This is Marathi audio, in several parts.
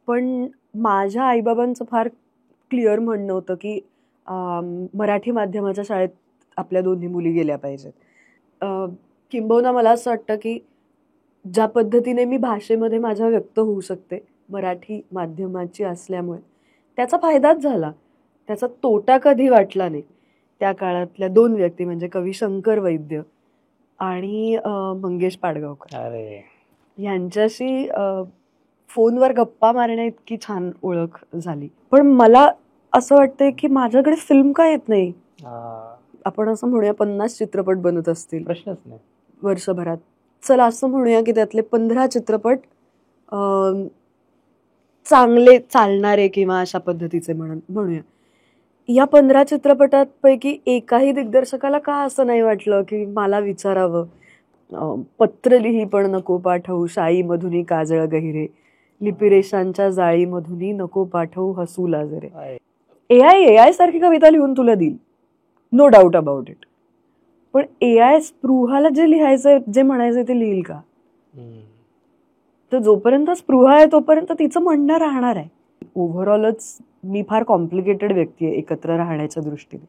पण माझ्या आईबाबांचं फार क्लिअर म्हणणं होतं की मराठी माध्यमाच्या शाळेत आपल्या दोन्ही मुली गेल्या पाहिजेत. किंबहुना मला असं वाटतं की ज्या पद्धतीने मी भाषेमध्ये माझ्या व्यक्त होऊ शकते मराठी माध्यमाची असल्यामुळे त्याचा फायदाच झाला, त्याचा तोटा कधी वाटला नाही. त्या काळातल्या 2 व्यक्ती म्हणजे कवी शंकर वैद्य आणि मंगेश पाडगावकर यांच्याशी फोनवर गप्पा मारण्या इतकी छान ओळख झाली. पण मला असं वाटतंय की माझ्याकडे फिल्म का येत नाही. आपण असं म्हणूया 50 चित्रपट बनत असतील प्रश्नच नाही वर्षभरात. चला असं म्हणूया की त्यातले 15 चित्रपट चांगले चालणारे किंवा अशा पद्धतीचे म्हणूया. या 15 चित्रपटांपैकी एकाही दिग्दर्शकाला का असं नाही वाटलं की मला विचारावं, पत्र लिही पण नको पाठवू शाई मधुनी काजळ गहिरे, लिपिरेषांच्या जाळी मधुनी नको पाठवू हसू लाजरे. एआय सारखी कविता लिहून तुला देईल, नो डाऊट अबाउट इट. पण एआय स्पृहाला जे लिहायचंय जे म्हणायचंय ते लिहिल का? तर जोपर्यंत स्पृहा आहे तोपर्यंत तिचं म्हणणं राहणार आहे. ओव्हरऑलच मी फार कॉम्प्लिकेटेड व्यक्ती आहे एकत्र राहण्याच्या दृष्टीने.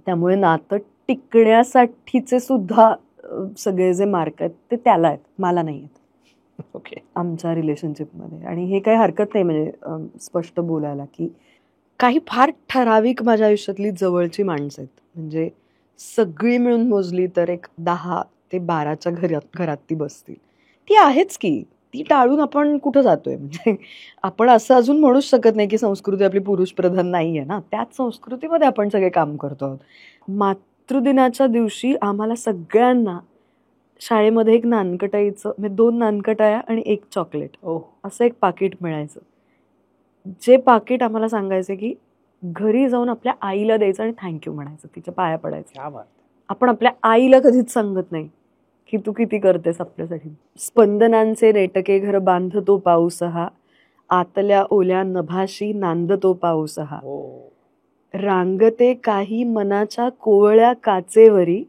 त्यामुळे नातं टिकण्यासाठीचे सुद्धा सगळे जे मार्क आहेत ते त्याला आहेत, मला नाही आहेत. ओके. आमच्या रिलेशनशिपमध्ये. आणि हे काही हरकत नाही म्हणजे स्पष्ट बोलायला की काही फार ठराविक माझ्या आयुष्यातली जवळची माणसं आहेत, म्हणजे सगळी मिळून मोजली तर एक 10 ते 12च्या घरात ती बसतील. ती आहेच की, ती टाळून आपण कुठं जातोय. म्हणजे आपण असं अजून म्हणूच शकत नाही की संस्कृती आपली पुरुष प्रधान नाही आहे ना. त्याच संस्कृतीमध्ये आपण सगळे काम करतो आहोत. मातृदिनाच्या दिवशी आम्हाला सगळ्यांना शाळेमध्ये एक नानकटाईचं म्हणजे 2 नानकटाया आणि 1 चॉकलेट असं एक पाकिट मिळायचं. जे पाकिट आम्हाला सांगायचं की घरी जाऊन आपल्या आईला द्यायचं आणि थँक्यू म्हणायचं, तिच्या पाया पडायचं. आपण आपल्या आईला कधीच सांगत नाही की तू किती करतेस आपल्यासाठी. स्पंदनांचे नेटके घर बांधतो पाऊस हा, आतल्या ओल्या नभाशी नांदतो पाऊस हा, रांगते काही मनाच्या कोवळ्या काचेवरी,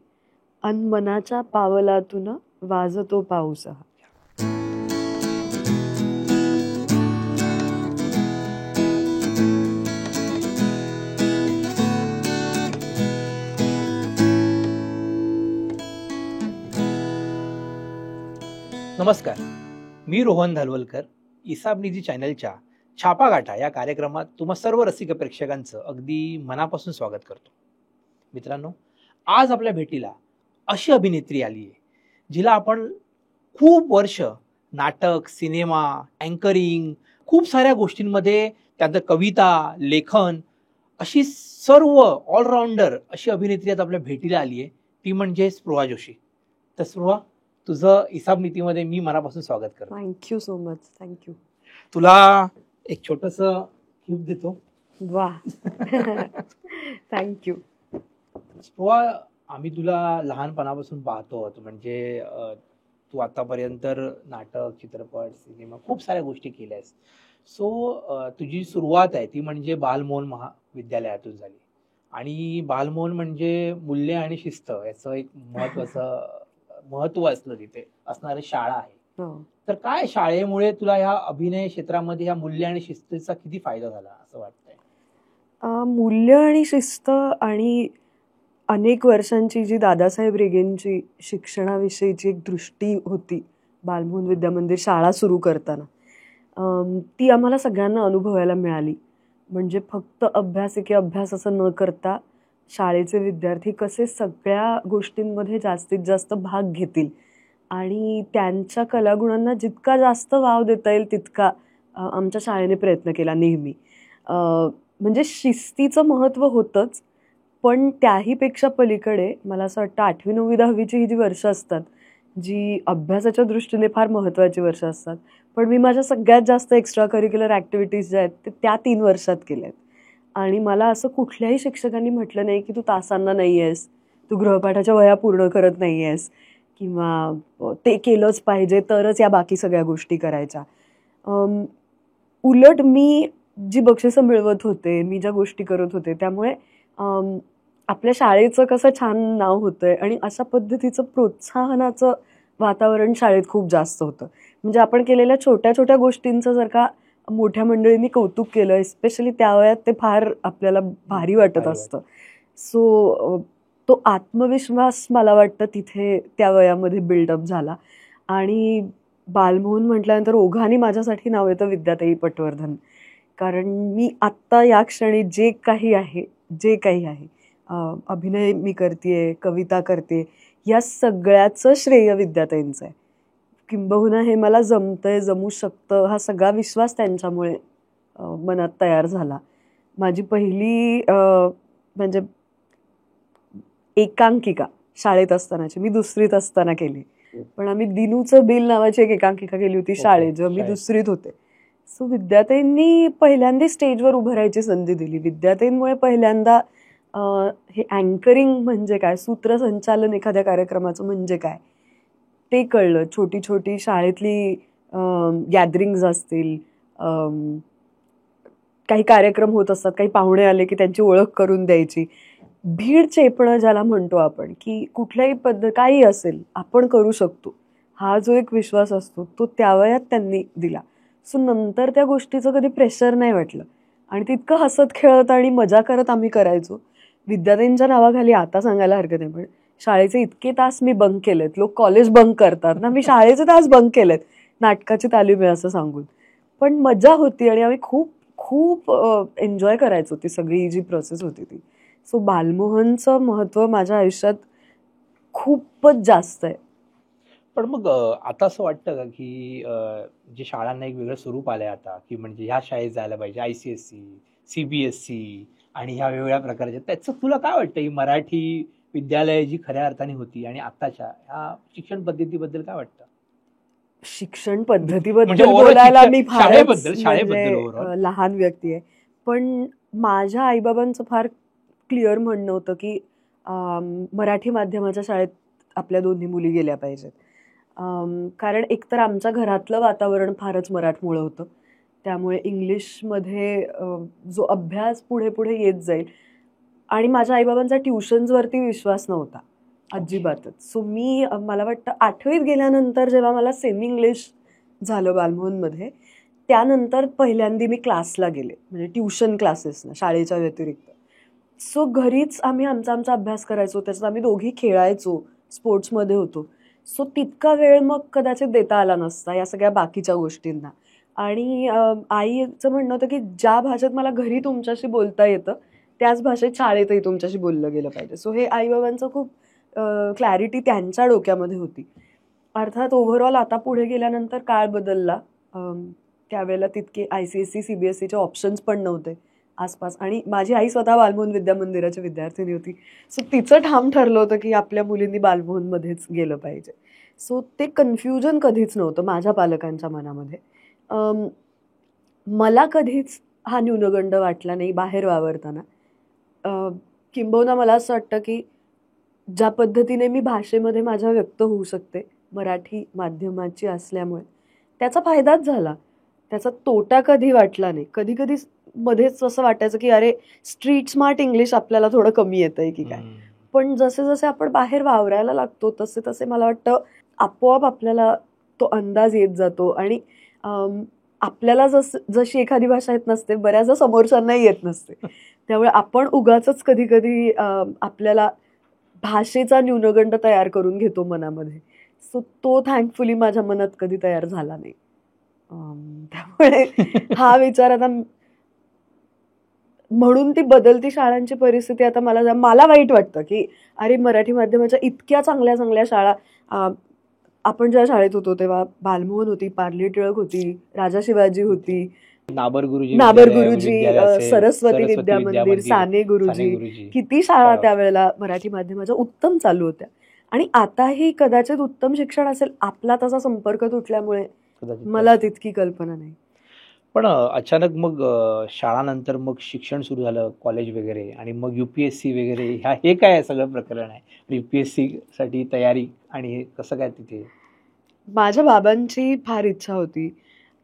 अन मनाच्या पावलातून वाजतो पाऊस हा. नमस्कार, मी रोहन धालवलकर. इसाबनिधी चॅनलच्या छापा गाठा या कार्यक्रमात तुम्हा सर्व रसिक प्रेक्षकांचं अगदी मनापासून स्वागत करतो. मित्रांनो, आज आपल्या भेटीला अशी अभिनेत्री आली आहे जिला आपण खूप वर्ष नाटक, सिनेमा, अँकरिंग, खूप साऱ्या गोष्टींमध्ये त्यात कविता, लेखन अशी सर्व ऑलराऊंडर अशी अभिनेत्री आज आपल्या भेटीला आली आहे. ती म्हणजे स्पृहा जोशी. तर स्पृहा, तुझं इसाबनीतीमध्ये मी मनापासून स्वागत करतो. Thank you so much. थँक्यू. तुला एक छोटस गिफ्ट देतो. वा. थँक्यू. स्पृहा, आम्ही तुला लहानपणापासून पाहतो, म्हणजे तू आतापर्यंत नाटक, चित्रपट, सिनेमा खूप साऱ्या गोष्टी केल्यास. सो तुझी सुरुवात आहे ती म्हणजे बालमोहन महाविद्यालयातून झाली. आणि बालमोहन म्हणजे मूल्य आणि शिस्त याचं एक महत्व असलं तिथे असणारी शाळा आहे. तर काय शाळेमुळे तुला ह्या अभिनय क्षेत्रामध्ये ह्या मूल्य आणि शिस्तीचा किती फायदा झाला असं वाटतंय? मूल्य आणि शिस्त आणि अनेक वर्षांची जी दादासाहेब रेगेंची शिक्षणाविषयीची एक दृष्टी होती बालमोहन विद्यामंदिर शाळा सुरू करताना, ती आम्हाला सगळ्यांना अनुभवायला मिळाली. म्हणजे फक्त अभ्यास एके अभ्यास असं न करता शाळेचे विद्यार्थी कसे सगळ्या गोष्टींमध्ये जास्तीत जास्त भाग घेतील आणि त्यांच्या कलागुणांना जितका जास्त वाव देता येईल तितका आमच्या शाळेने प्रयत्न केला नेहमी. म्हणजे शिस्तीचं महत्त्व होतंच, पण त्याहीपेक्षा पलीकडे मला असं वाटतं 8वी 9वी 10वीची ही जी वर्ष असतात जी अभ्यासाच्या दृष्टीने फार महत्त्वाची वर्ष असतात, पण मी माझ्या सगळ्यात जास्त एक्स्ट्रा करिक्युलर ॲक्टिव्हिटीज ज्या आहेत ते त्या 3 वर्षात केल्या आहेत. आणि मला असं कुठल्याही शिक्षकांनी म्हटलं नाही की तू तासांना नाही आहेस, तू गृहपाठाच्या वह्या पूर्ण करत नाही आहेस किंवा ते केलंच पाहिजे तरच या बाकी सगळ्या गोष्टी करायच्या. उलट मी जी बक्षिसं मिळवत होते, मी ज्या गोष्टी करत होते त्यामुळे आपल्या शाळेचं कसं छान नाव होतंय आणि अशा पद्धतीचं प्रोत्साहनाचं वातावरण शाळेत खूप जास्त होतं. म्हणजे आपण केलेल्या छोट्या छोट्या गोष्टींचं जर का मोठ्या मंडळींनी कौतुक केलं, एस्पेशली त्या वयात, ते फार आपल्याला भारी वाटत असतं. सो तो आत्मविश्वास मला वाटतं तिथे त्या वयामध्ये बिल्डअप झाला. आणि बालमोहन म्हटल्यानंतर ओघाने माझ्यासाठी नाव येतं विद्याताई पटवर्धन. कारण मी आत्ता या क्षणी जे काही आहे अभिनय मी करतेय, कविता करते, या सगळ्याचं श्रेय विद्याताईंचं आहे. किंबहुना हे मला जमतंय, जमू शकतं, हा सगळा विश्वास त्यांच्यामुळे मनात तयार झाला. माझी पहिली म्हणजे एकांकिका शाळेत असतानाची मी 2रीत असताना केली. पण आम्ही दिनूचं बिल नावाची एक एकांकिका केली होती शाळेत, जेव्हा मी 2रीत होते. सो विद्याताईंनी पहिल्यांदा स्टेजवर उभं राहायची संधी दिली. विद्याताईंमुळे पहिल्यांदा हे अँकरिंग म्हणजे काय, सूत्रसंचालन एखाद्या कार्यक्रमाचं म्हणजे काय ते कळलं. छोटी छोटी शाळेतली गॅदरिंग्ज असतील, काही कार्यक्रम होत असतात, काही पाहुणे आले की त्यांची ओळख करून द्यायची, भीड चेपणं ज्याला म्हणतो आपण, की कुठल्याही पद्धत काही असेल आपण करू शकतो, हा जो एक विश्वास असतो तो त्या वयात त्यांनी दिला. सो नंतर त्या गोष्टीचं कधी प्रेशर नाही वाटलं आणि तितकं हसत खेळत आणि मजा करत आम्ही करायचो. विद्याताईंच्या नावाखाली आता सांगायला हरकत नाही, पण शाळेचे इतके तास मी बंक केलेत. लोक कॉलेज बंक करतात ना, मी शाळेचे तास बंक केलेत, नाटकाची तालीम आहे असं सांगून. पण मजा होती आणि आम्ही खूप खूप एन्जॉय करायचो ती सगळी जी प्रोसेस होती ती. सो बालमोहनचं महत्त्व माझ्या आयुष्यात खूपच जास्त आहे. पण मग आता असं वाटतं का की जे शाळांना एक वेगळं स्वरूप आलंय आता, की म्हणजे ह्या शाळेत जायला पाहिजे, ICSE, CBSE आणि ह्या वेगवेगळ्या प्रकारच्या, त्याचं तुला काय वाटतं ही मराठी विद्यालय जी खऱ्या अर्थाने होती आणि आताच्या ह्या शिक्षण पद्धतीबद्दल काय वाटतं? शिक्षण पद्धतीबद्दल म्हणजे overall बोलायला शिक्षण- मी शाळेबद्दल म्हणजे overall. लहान व्यक्ती आहे. पण माझ्या आईबाबांचं फार क्लिअर म्हणणं होतं की मराठी माध्यमाच्या शाळेत आपल्या दोन्ही मुली गेल्या पाहिजेत. कारण एकतर आमच्या घरातलं वातावरण फारच मराठमोळं होतं, त्यामुळे इंग्लिशमध्ये जो अभ्यास पुढे पुढे येत जाईल, आणि माझ्या आईबाबांचा ट्युशन्सवरती विश्वास नव्हता अजिबातच. सो मी मला वाटतं 8वीत गेल्यानंतर जेव्हा मला सेमी इंग्लिश झालं बालमोहनमध्ये, त्यानंतर पहिल्यांदा मी क्लासला गेले, म्हणजे ट्युशन क्लासेसना शाळेच्या व्यतिरिक्त. सो घरीच आम्ही आमचा अभ्यास करायचो, त्याच्यात आम्ही दोघी खेळायचो, स्पोर्ट्समध्ये होतो. सो तितका वेळ मग कदाचित देता आला नसता या सगळ्या बाकीच्या गोष्टींना. आणि आईचं म्हणणं होतं की ज्या भाषेत मला घरी तुमच्याशी बोलता येतं त्याच भाषेत शाळेतही तुमच्याशी बोललं गेलं पाहिजे. सो हे आईबाबांचं खूप क्लॅरिटी त्यांच्या डोक्यामध्ये होती. अर्थात ओव्हरऑल आता पुढे गेल्यानंतर काळ बदलला. त्यावेळेला तितके ICSE CBSEचे ऑप्शन्स पण नव्हते आसपास, आणि माझी आई स्वतः बालमोहन विद्या मंदिराची विद्यार्थिनी होती. सो तिचं ठाम ठरलं होतं की आपल्या मुलींनी बालमोहनमध्येच गेलं पाहिजे. सो ते कन्फ्युजन कधीच नव्हतं माझ्या पालकांच्या मनामध्ये. मला कधीच हा न्यूनगंड वाटला नाही बाहेर वावरताना. किंबहुना मला असं वाटतं की ज्या पद्धतीने मी भाषेमध्ये माझ्या व्यक्त होऊ शकते मराठी माध्यमाची असल्यामुळे, त्याचा फायदाच झाला, त्याचा तोटा कधी वाटला नाही. कधी कधी मध्येच असं वाटायचं की अरे स्ट्रीट स्मार्ट इंग्लिश आपल्याला थोडं कमी येतंय की काय. पण जसे जसे आपण बाहेर वावरायला लागतो तसे तसे मला वाटतं आपोआप आपल्याला तो अंदाज येत जातो. आणि आपल्याला जशी एखादी भाषा येत नसते, बऱ्याचदा समोरच्यांनाही येत नसते. त्यामुळे आपण उगाचच कधी कधी आपल्याला भाषेचा न्यूनगंड तयार करून घेतो मनामध्ये. सो तो थँकफुली माझ्या मनात कधी तयार झाला नाही. त्यामुळे हा विचार आता, म्हणून ती बदलती शाळांची परिस्थिती आता मला वाईट वाटतं की अरे मराठी माध्यमाच्या इतक्या चांगल्या चांगल्या शाळा, आपण ज्या शाळेत होतो तेव्हा बालमोहन होती, पार्ले टिळक होती, राजा शिवाजी होती, नाबर गुरुजी, सरस्वती विद्या मंदिर, साने गुरुजी, किती शाळा त्यावेळेला मराठी माध्यमाच्या उत्तम चालू होत्या. आणि आताही कदाचित उत्तम शिक्षण असेल, आपला तसा संपर्क तुटल्यामुळे मला तितकी कल्पना नाही. पण अचानक मग शाळानंतर मग शिक्षण सुरू झालं, कॉलेज वगैरे, आणि मग UPSC वगैरे, हे काय सगळं प्रकरण आहे? UPSC साठी तयारी आणि हे कसं काय तिथे? माझ्या बाबांची फार इच्छा होती.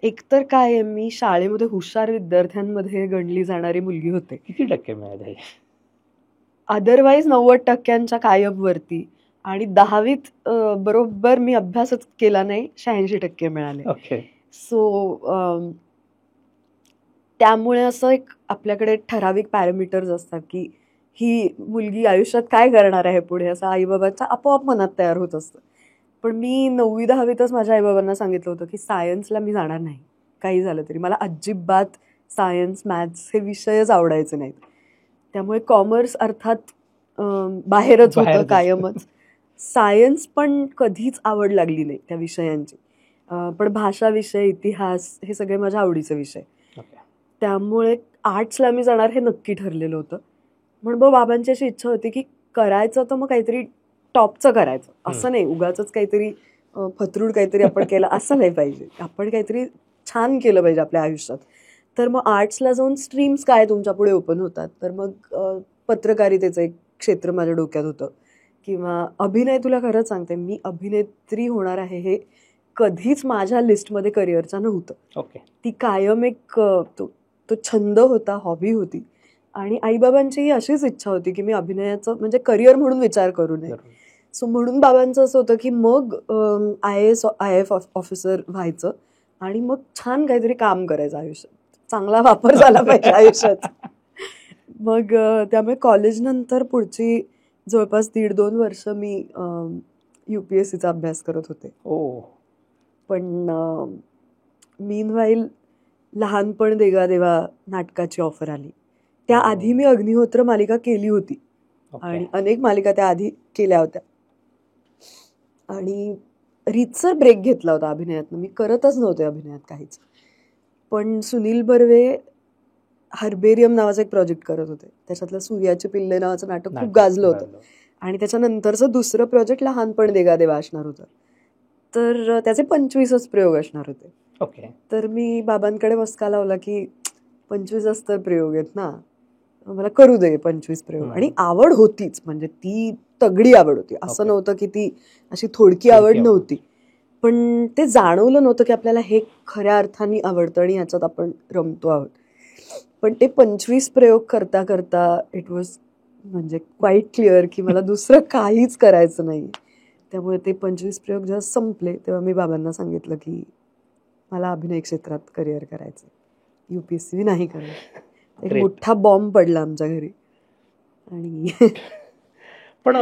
एकतर काय, मी शाळेमध्ये हुशार विद्यार्थ्यांमध्ये गणली जाणारी मुलगी होते. किती टक्के मिळाले? अदरवाईज 90% कायम वरती, आणि 10वीत बरोबर मी अभ्यासच केला नाही, 86% मिळाले. ओके. सो त्यामुळे असं एक आपल्याकडे ठराविक पॅरामीटर्स असतात की ही मुलगी आयुष्यात काय करणार आहे पुढे, असं आईबाबांच्या आपोआप मनात तयार होत असतं. पण मी 9वी 10वीतच माझ्या आईबाबांना सांगितलं होतं की सायन्सला मी जाणार नाही, काही झालं तरी. मला अजिबात सायन्स मॅथ्स हे विषयच आवडायचे नाहीत. त्यामुळे कॉमर्स अर्थात बाहेरच होतं कायमच. सायन्स पण कधीच आवड लागली नाही त्या विषयांची. पण भाषा विषय, इतिहास हे सगळे माझ्या आवडीचे विषय. त्यामुळे आर्ट्सला मी जाणार हे नक्की ठरलेलं होतं. म्हणून मग बाबांची अशी इच्छा होती की करायचं तर मग काहीतरी टॉपचं करायचं, असं नाही उगाचच काहीतरी फतरूड काहीतरी आपण केलं असं नाही पाहिजे. आपण काहीतरी छान केलं पाहिजे आपल्या आयुष्यात. तर मग आर्ट्सला जाऊन स्ट्रीम्स काय तुमच्या पुढे ओपन होतात, तर मग पत्रकारितेचं एक क्षेत्र माझ्या डोक्यात होतं, किंवा अभिनय. तुला खरंच सांगते, मी अभिनेत्री होणार आहे हे कधीच माझ्या लिस्टमध्ये करिअरचा नव्हतं. ओके. ती कायम एक तो छंद होता, हॉबी होती. आणि आईबाबांचीही अशीच इच्छा होती की मी अभिनयाचं म्हणजे करिअर म्हणून विचार करू नये. सो म्हणून बाबांचं असं होतं की मग IAS ऑफिसर व्हायचं आणि मग छान काहीतरी काम करायचं आयुष्यात, चांगला वापर झाला पाहिजे आयुष्यात. मग त्यामुळे कॉलेजनंतर पुढची जवळपास 1.5-2 वर्ष मी UPSCचा अभ्यास करत होते. पण मीनवाईल लहानपण देगा देवा नाटकाची ऑफर आली. त्याआधी मी अग्निहोत्र मालिका केली होती आणि अनेक मालिका त्याआधी केल्या होत्या आणि रीतसर ब्रेक घेतला होता अभिनयातनं. मी करतच नव्हते अभिनयात काहीच. पण सुनील बर्वे हर्बेरियम नावाचा एक प्रोजेक्ट करत होते, त्याच्यातलं सूर्याचे पिल्ले नावाचं नाटक खूप गाजलं होतं. आणि त्याच्यानंतरचं दुसरं प्रोजेक्ट लहानपण देगा देवा असणार होतं. तर त्याचे 25च प्रयोग असणार होते. ओके. तर मी बाबांकडे मस्का लावला की 25च तर प्रयोग आहेत ना, मला करू दे 25 प्रयोग. आणि आवड होतीच, म्हणजे ती तगडी आवड होती. असं नव्हतं की ती अशी थोडकी आवड नव्हती, पण ते जाणवलं नव्हतं की आपल्याला हे खऱ्या अर्थाने आवडतं आणि ह्याच्यात आपण रमतो आहोत. पण ते 25 प्रयोग करता करता इट वॉज म्हणजे क्वाईट क्लिअर की मला दुसरं काहीच करायचं नाही. त्यामुळे ते 25 प्रयोग जेव्हा संपले तेव्हा मी बाबांना सांगितलं की मला अभिनय क्षेत्रात करिअर करायचं, UPSC नाही करायचं. एक मोठा बॉम्ब पडला आमच्या घरी. आणि पण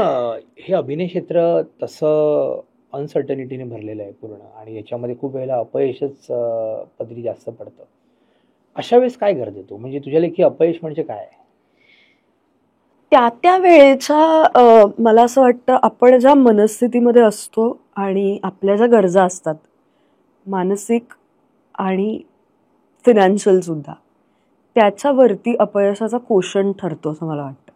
हे अभिनय क्षेत्र तसं अनसर्टनिटीने भरलेलं आहे पूर्ण, आणि याच्यामध्ये खूप वेळेला अपयशच पदरी जास्त पडतं. अशा वेळेस काय करते तू? म्हणजे तुझ्या लेखी अपयश म्हणजे काय? त्या वेळेच्या मला असं वाटतं आपण ज्या मनस्थितीमध्ये असतो आणि आपल्या ज्या गरजा असतात, मानसिक आणि फिनान्शियल सुद्धा, त्याच्यावरती अपयशाचा कोशंट ठरतो असं मला वाटतं.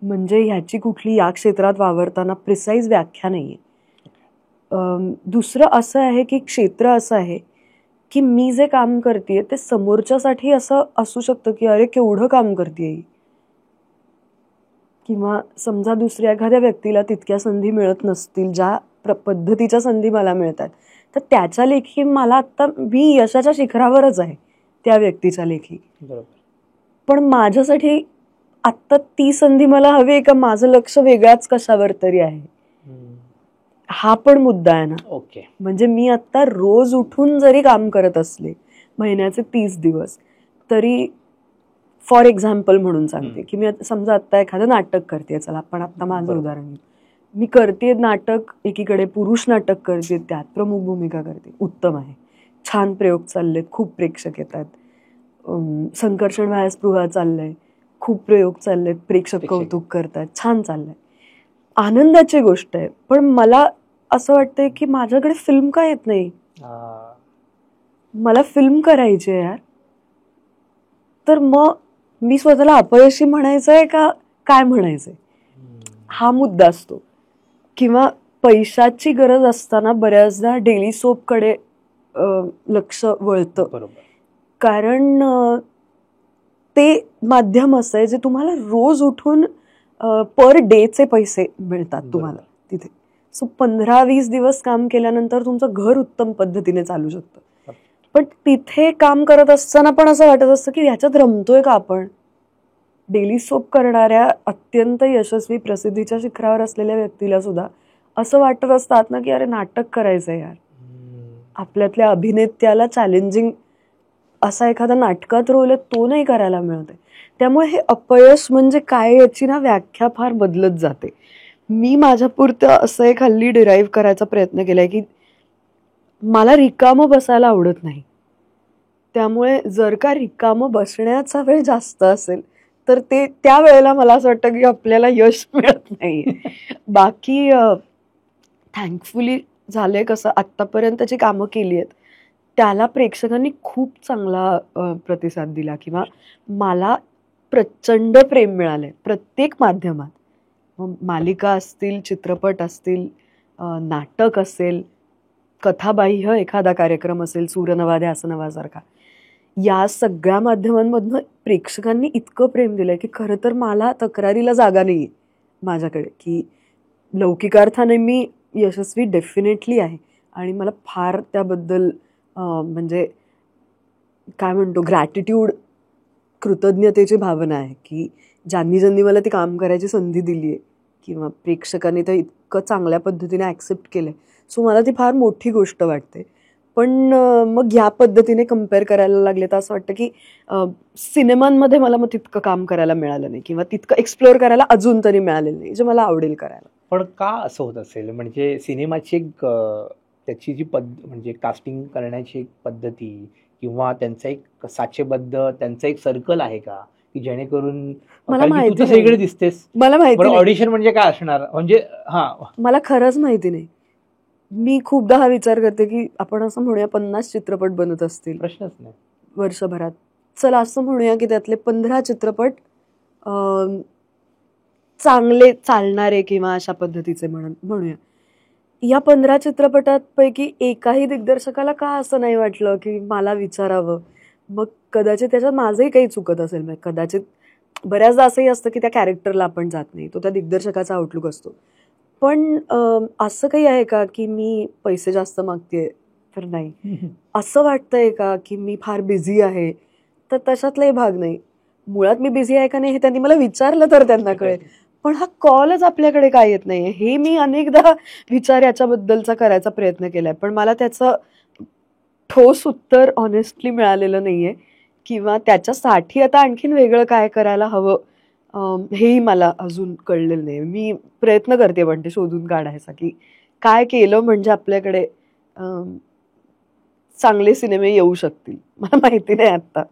म्हणजे ह्याची कुठली या क्षेत्रात वावरताना प्रिसाईज व्याख्या नाही आहे. दुसरं असं आहे की क्षेत्र असं आहे की मी जे काम करते ते समोरच्यासाठी असं असू शकतं की अरे केवढं काम करते, किंवा समजा दुसऱ्या एखाद्या व्यक्तीला तितक्या संधी मिळत नसतील ज्या पद्धतीच्या संधी मला मिळतात, तर त्याच्या लेखी मला आत्ता मी यशाच्या शिखरावरच आहे त्या व्यक्तीच्या लेखी. पण माझ्यासाठी आत्ता ती संधी मला हवी आहे का माझं लक्ष वेगळ्याच कशावर तरी आहे, हा पण मुद्दा आहे ना. ओके. म्हणजे मी आत्ता रोज उठून जरी काम करत असले महिन्याचे 30 दिवस तरी, फॉर एक्झाम्पल म्हणून सांगते की मी समजा आत्ता एखादं नाटक करते, चला आपण आत्ता माझं उदाहरण घेऊ. मी करते नाटक, एकीकडे पुरुष नाटक करते, त्यात प्रमुख भूमिका करते, उत्तम आहे, छान प्रयोग चाललेत, खूप प्रेक्षक येतात, संकर्षण व्यायस्पृहा चाललंय, खूप प्रयोग चाललेत, प्रेक्षक कौतुक करतात, छान चाललंय, आनंदाची गोष्ट आहे. पण मला असं वाटतंय की माझ्याकडे फिल्म का येत नाही, मला फिल्म करायची आहे यार. तर मग मी स्वतःला अपयशी म्हणायचंय का काय म्हणायचंय, हा मुद्दा असतो. किंवा पैशाची गरज असताना बऱ्याचदा डेली सोपकडे लक्ष वळतं, कारण ते माध्यम असं आहे जे तुम्हाला रोज उठून पर डेचे पैसे मिळतात तुम्हाला तिथे. सो 15-20 दिवस काम केल्यानंतर तुमचं घर उत्तम पद्धतीने चालू शकतं. पण तिथे काम करत असताना पण असं वाटत असतं की ह्याच्यात रमतोय का आपण. डेली सोप करणाऱ्या अत्यंत यशस्वी प्रसिद्धीच्या शिखरावर असलेल्या व्यक्तीला सुद्धा असं वाटत असतात ना की अरे नाटक करायचं यार, आपल्यातल्या अभिनेत्याला चॅलेंजिंग असा एखादा नाटकात रोल आहे तो नाही करायला मिळत आहे. त्यामुळे हे अपयश म्हणजे काय याची ना व्याख्या फार बदलत जाते. मी माझ्यापुरतं असं एक हल्ली डिराईव्ह करायचा प्रयत्न केलाय की मला रिकामं बसायला आवडत नाही. त्यामुळे जर का रिकामं बसण्याचा वेळ जास्त असेल तर ते त्या वेळेला मला असं वाटतं की आपल्याला यश मिळत नाही. बाकी थँकफुली झालंय कसं, आत्तापर्यंतची कामं केली आहेत त्याला प्रेक्षकांनी खूप चांगला प्रतिसाद दिला किंवा मला प्रचंड प्रेम मिळालंय प्रत्येक माध्यमात. मालिका असतील, चित्रपट असतील, नाटक असेल, कथाबाह्य एखादा कार्यक्रम असेल, सूरनवा ध्यास नवासारखा, या सगळ्या माध्यमांमधनं प्रेक्षकांनी इतकं प्रेम दिलंय की खरं तर मला तक्रारीला जागा नाही माझ्याकडे, की लौकिकार्थाने मी यशस्वी डेफिनेटली आहे आणि मला फार त्याबद्दल म्हणजे काय म्हणतो ग्रॅटिट्यूड, कृतज्ञतेची भावना आहे की ज्यांनी मला ती काम करायची संधी दिली आहे किंवा प्रेक्षकांनी ते इतकं चांगल्या पद्धतीने ॲक्सेप्ट केलं आहे. सो मला ती फार मोठी गोष्ट वाटते. पण मग ह्या पद्धतीने कम्पेअर करायला लागले तर असं वाटतं की सिनेमांमध्ये मला मग तितकं काम करायला मिळालं नाही किंवा तितकं एक्सप्लोअर करायला अजून तरी मिळालेलं नाही जे मला आवडेल करायला. पण का असं होत असेल? म्हणजे सिनेमाची एक त्याची जी म्हणजे कास्टिंग करण्याची एक पद्धती किंवा त्यांचा एक साचेबद्ध त्यांचं एक सर्कल आहे का की जेणेकरून मला माहिती तू तर सगळे दिसतेस, मला माहिती ऑडिशन म्हणजे काय असणार, म्हणजे मला खरंच माहिती नाही. मी खूपदा हा विचार करते की आपण असं म्हणूया 50 चित्रपट बनत असतील प्रश्नच नाही वर्षभरात, चला असं म्हणूया की त्यातले 15 चित्रपट चांगले चालणारे किंवा अशा पद्धतीचे म्हणूया. या 15 चित्रपटांपैकी एकाही दिग्दर्शकाला का असं नाही वाटलं की मला विचारावं? मग कदाचित त्याच्यात माझंही काही चुकत असेल. म्हणजे कदाचित बऱ्याचदा असंही असतं की त्या कॅरेक्टरला आपण जात नाही, तो त्या दिग्दर्शकाचा आउटलुक असतो. पण असं काही आहे का की मी पैसे जास्त मागतेय? तर नाही. असं वाटतंय का की मी फार बिझी आहे? तर तशातलाही भाग नाही. मुळात मी बिझी आहे का नाही हे त्यांनी मला विचारलं तर त्यांना कळेल, पण हा कॉलच आपल्याकडे काय येत नाहीये. हे मी अनेकदा विचार याच्याबद्दलचा करायचा प्रयत्न केलाय, पण मला त्याचं ठोस उत्तर ऑनेस्टली मिळालेलं नाहीये किंवा त्याच्यासाठी आता आणखीन वेगळं काय करायला हवं हेही मला अजून कळलेलं नाही. मी प्रयत्न करते पण ते शोधून काढायचा की काय केलं म्हणजे आपल्याकडे चांगले सिनेमे येऊ शकतील. मला माहिती नाही आता.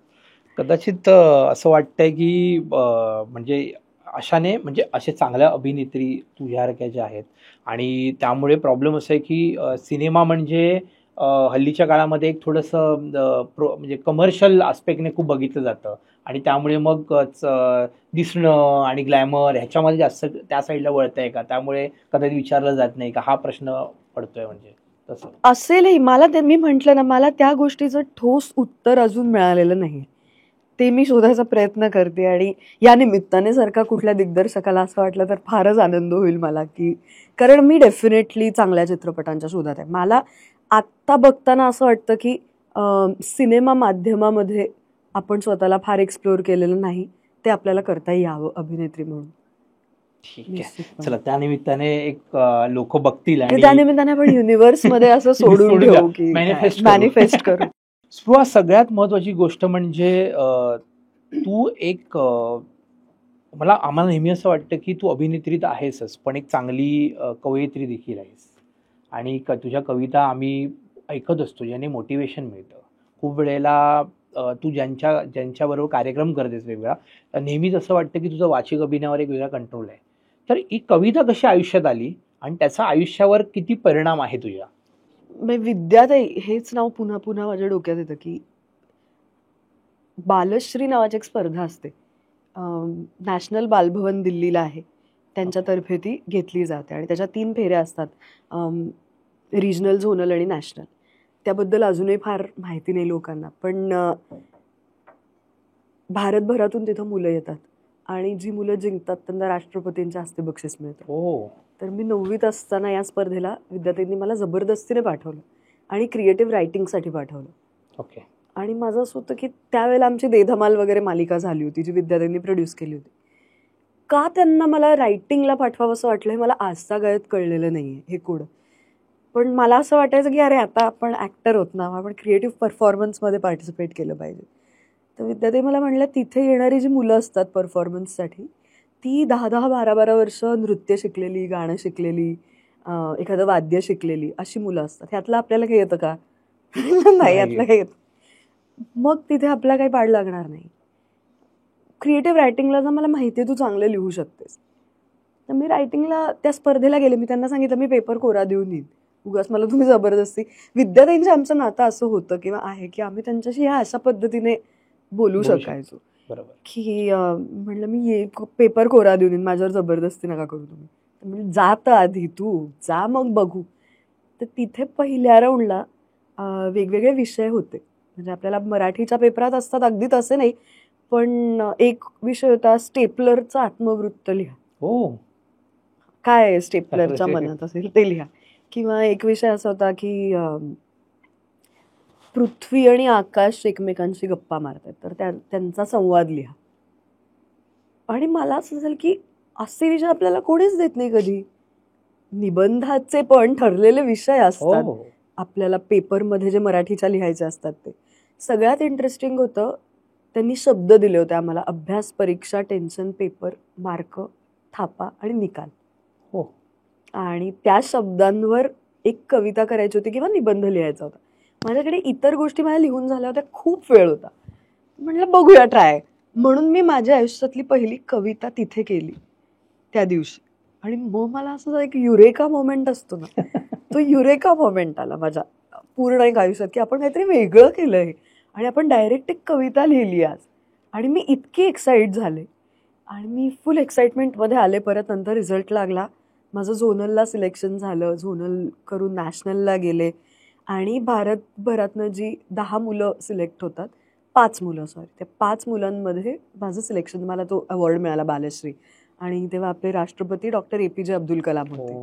कदाचित असं वाटतंय की म्हणजे अशाने म्हणजे असे चांगल्या अभिनेत्री तुझ्यासारख्या ज्या आहेत आणि त्यामुळे प्रॉब्लेम असं आहे की सिनेमा म्हणजे हल्लीच्या काळामध्ये एक थोडंसं म्हणजे कमर्शियल आस्पेक्टने खूप बघितलं जातं आणि त्यामुळे मग दिसणं आणि ग्लॅमर ह्याच्यामध्ये जास्त त्या साईडला वळत आहे का? त्यामुळे कदाचित विचारलं जात नाही का, हा प्रश्न पडतोय. म्हणजे तसं असेलही. मला ते मी म्हटलं ना, मला त्या गोष्टीचं ठोस उत्तर अजून मिळालेलं नाही. ते मी शोधायचा प्रयत्न करते आणि या निमित्ताने जर का कुठल्या दिग्दर्शकाला असं वाटलं तर फारच आनंद होईल मला, की कारण मी डेफिनेटली चांगल्या चित्रपटांच्या शोधात आहे. मला आत्ता बघताना असं वाटतं की सिनेमा माध्यमामध्ये आपण स्वतःला फार एक्सप्लोअर केलेलं नाही, ते आपल्याला करता यावं अभिनेत्री म्हणून. ठीक आहे, चला त्यानिमित्ताने एक लोक बघतील आणि त्यानिमित्ताने आपण युनिव्हर्स मध्ये असं सोडून ठेवू की मॅनिफेस्ट करू. स्पृहा, सगळ्यात महत्वाची गोष्ट म्हणजे तू एक आम्हाला नेहमी असं वाटतं की तू अभिनेत्री तर आहेसच, पण एक चांगली कवयित्री देखील आहेस आणि तुझ्या कविता आम्ही ऐकत असतो, ज्याने मोटिवेशन मिळतं. खूप वेळेला तू ज्यांच्याबरोबर कार्यक्रम करतेस वेगवेगळा, नेहमीच असं वाटतं की तुझं वाचिक अभिनयावर एक वेगळा कंट्रोल आहे. तर ही कविता कशी आयुष्यात आली आणि त्याचा आयुष्यावर किती परिणाम आहे तुझ्या? विद्याताई हेच नाव पुन्हा पुन्हा माझ्या डोक्यात येतं की बालश्री नावाची एक स्पर्धा असते, नॅशनल बालभवन दिल्लीला आहे, त्यांच्यातर्फे ती घेतली जाते आणि त्याच्या 3 फेऱ्या असतात, रिजनल, झोनल आणि नॅशनल. त्याबद्दल अजूनही फार माहिती नाही लोकांना, पण भारतभरातून तिथं मुलं येतात आणि जी मुलं जिंकतात त्यांना राष्ट्रपतींच्या हस्ते बक्षीस मिळतं. तर मी 9वीत असताना या स्पर्धेला विद्यार्थ्यांनी मला जबरदस्तीने पाठवलं आणि क्रिएटिव्ह रायटिंगसाठी पाठवलं. ओके. आणि माझं असं होतं की त्यावेळेला आमची दे धमाल वगैरे मालिका झाली होती जी विद्यार्थ्यांनी प्रोड्यूस केली होती. का त्यांना मला रायटिंगला पाठवावं असं वाटलं हे मला आजतागायत कळलेलं नाही आहे हे कोड. पण मला असं वाटायचं की अरे आता आपण ॲक्टर होत ना, आपण क्रिएटिव्ह परफॉर्मन्समध्ये पार्टिसिपेट केलं पाहिजे. तर विद्याताई मला म्हणल्या तिथे येणारी जी मुलं असतात परफॉर्मन्ससाठी ती 10-10, 12-12 वर्ष नृत्य शिकलेली, गाणं शिकलेली, एखादं वाद्य शिकलेली अशी मुलं असतात. ह्यातलं आपल्याला काही येतं का? नाही, यातलं काही येतं. मग तिथे आपला काही पाड लागणार नाही. क्रिएटिव्ह रायटिंगला जर मला माहिती आहे तू चांगलं लिहू शकतेस, तर मी रायटिंगला त्या स्पर्धेला गेले. मी त्यांना सांगितलं मी पेपर कोरा देऊन येईन, उगाच मला तुम्ही जबरदस्ती. विद्याताईंचं आमचं नातं असं होतं किंवा आहे की आम्ही त्यांच्याशी ह्या अशा पद्धतीने बोलू शकायचो की म्हणलं मी पेपर कोरा देऊन येईन, माझ्यावर जबरदस्ती नका करू तुम्ही. म्हणजे जात आधी तू जा मग बघू. तर तिथे पहिल्या राऊंडला वेगवेगळे विषय होते. म्हणजे आपल्याला मराठीच्या पेपरात असतात अगदी तसे नाही, पण एक विषय होता स्टेपलरचं आत्मवृत्त लिहा. काय स्टेपलरच्या मनात असेल ते लिहा. किंवा एक विषय असा होता की पृथ्वी आणि आकाश एकमेकांशी गप्पा मारतात तर त्यांचा संवाद लिहा. आणि मला असं झालं की असे विषय आपल्याला कोणीच देत नाही कधी. निबंधाचे पण ठरलेले विषय असतात आपल्याला पेपरमध्ये जे मराठीच्या लिहायचे असतात ते. सगळ्यात इंटरेस्टिंग होतं त्यांनी शब्द दिले होते आम्हाला, अभ्यास, परीक्षा, टेन्शन, पेपर, मार्क, थापा आणि निकाल. आणि त्या शब्दांवर एक कविता करायची होती किंवा निबंध लिहायचा होता. माझ्याकडे इतर गोष्टी माझ्या लिहून झाल्या होत्या, खूप वेळ होता. म्हटलं बघूया ट्राय. म्हणून मी माझ्या आयुष्यातली पहिली कविता तिथे केली त्या दिवशी. आणि मग मला असं एक युरेका मोमेंट असतो ना, तो युरेका मोमेंट आला माझ्या पूर्ण एक आयुष्यात की आपण काहीतरी वेगळं केलंय आणि आपण डायरेक्ट एक कविता लिहिली आज. आणि मी इतकी एक्साइट झाले आणि मी फुल एक्साइटमेंटमध्ये आले. परत नंतर रिझल्ट लागला, माझं झोनलला सिलेक्शन झालं, झोनल करून नॅशनलला गेले. आणि भारतभरातनं जी 10 मुलं सिलेक्ट होतात, 5 मुलं सॉरी, त्या 5 मुलांमध्ये माझं सिलेक्शन, मला तो अवॉर्ड मिळाला बालश्री. आणि तेव्हा आपले राष्ट्रपती डॉक्टर APJ अब्दुल कलाम होते.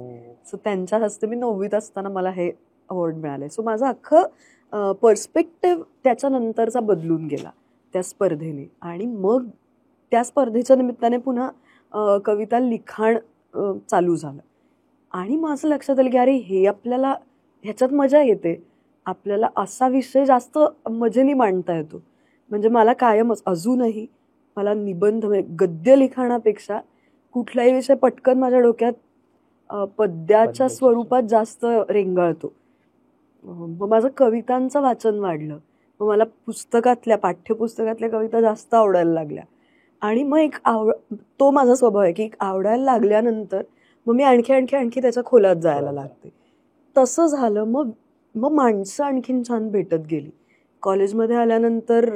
सो त्यांच्या हस्ते मी 9वीत असताना मला हे अवॉर्ड मिळाले. सो माझं अख्खं पर्स्पेक्टिव्ह त्याच्यानंतरचा बदलून गेला त्या स्पर्धेने. आणि मग त्या स्पर्धेच्या निमित्ताने पुन्हा कविता लिखाण चालू झालं. आणि मग असं लक्षात आलं की अरे हे आपल्याला ह्याच्यात मजा येते, आपल्याला असा विषय जास्त मजेने मांडता येतो. म्हणजे मला कायमच अजूनही मला निबंध गद्य लिखाणापेक्षा कुठलाही विषय पटकन माझ्या डोक्यात पद्याच्या स्वरूपात जास्त रेंगाळतो. मग माझं कवितांचं वाचन वाढलं, मग मला पाठ्यपुस्तकातल्या कविता जास्त आवडायला लागल्या. आणि मग तो माझा स्वभाव आहे की आवडायला लागल्यानंतर मग मी आणखी त्याच्या खोलात जायला लागते. तसं झालं. मग माणसं आणखीन छान भेटत गेली. कॉलेजमध्ये आल्यानंतर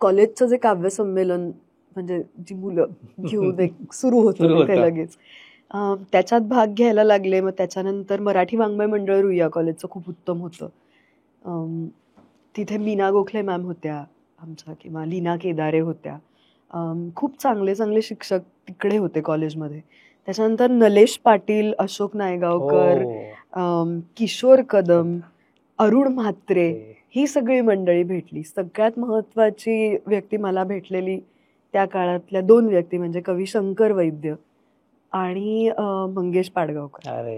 कॉलेजचं जे काव्यसंमेलन म्हणजे जी मुलं घेऊन एक सुरू होतं ते लगेच त्याच्यात भाग घ्यायला लागले. मग त्याच्यानंतर मराठी वाङ्मय मंडळ रुईया कॉलेजचं खूप उत्तम होतं. तिथे मीना गोखले मॅम होत्या आमच्या, किंवा लीना केदारे होत्या. खूप चांगले चांगले शिक्षक तिकडे होते कॉलेजमध्ये. त्याच्यानंतर नलेश पाटील, अशोक नायगावकर, किशोर कदम, अरुण म्हात्रे, ही सगळी मंडळी भेटली. सगळ्यात महत्त्वाची व्यक्ती मला भेटलेली त्या काळातल्या 2 व्यक्ती म्हणजे कवी शंकर वैद्य आणि मंगेश पाडगावकर.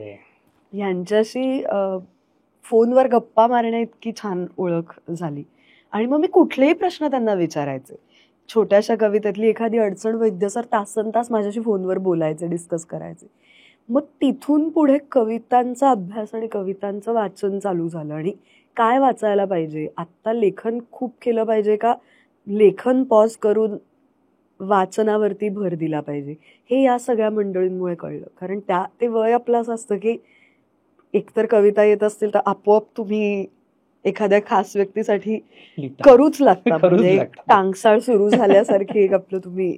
यांच्याशी फोनवर गप्पा मारण्या इतकी छान ओळख झाली. आणि मग मी कुठलेही प्रश्न त्यांना विचारायचे. छोट्याशा कवितेतली एखादी अडचण वैद्य सर तासनतास माझ्याशी फोनवर बोलायचे, डिस्कस करायचे. मग तिथून पुढे कवितांचा अभ्यास आणि कवितांचं वाचन चालू झालं. आणि काय वाचायला पाहिजे, आत्ता लेखन खूप केलं पाहिजे का लेखन पॉज करून वाचनावरती भर दिला पाहिजे, हे या सगळ्या मंडळींमुळे कळलं. कारण ते वय आपलं असं असतं की एकतर कविता येत असतील तर आपोआप तुम्ही एखाद्या खास व्यक्तीसाठी करूच लागता. म्हणजे टांगसाळ सुरू झाल्यासारखी एक आपलं तुम्ही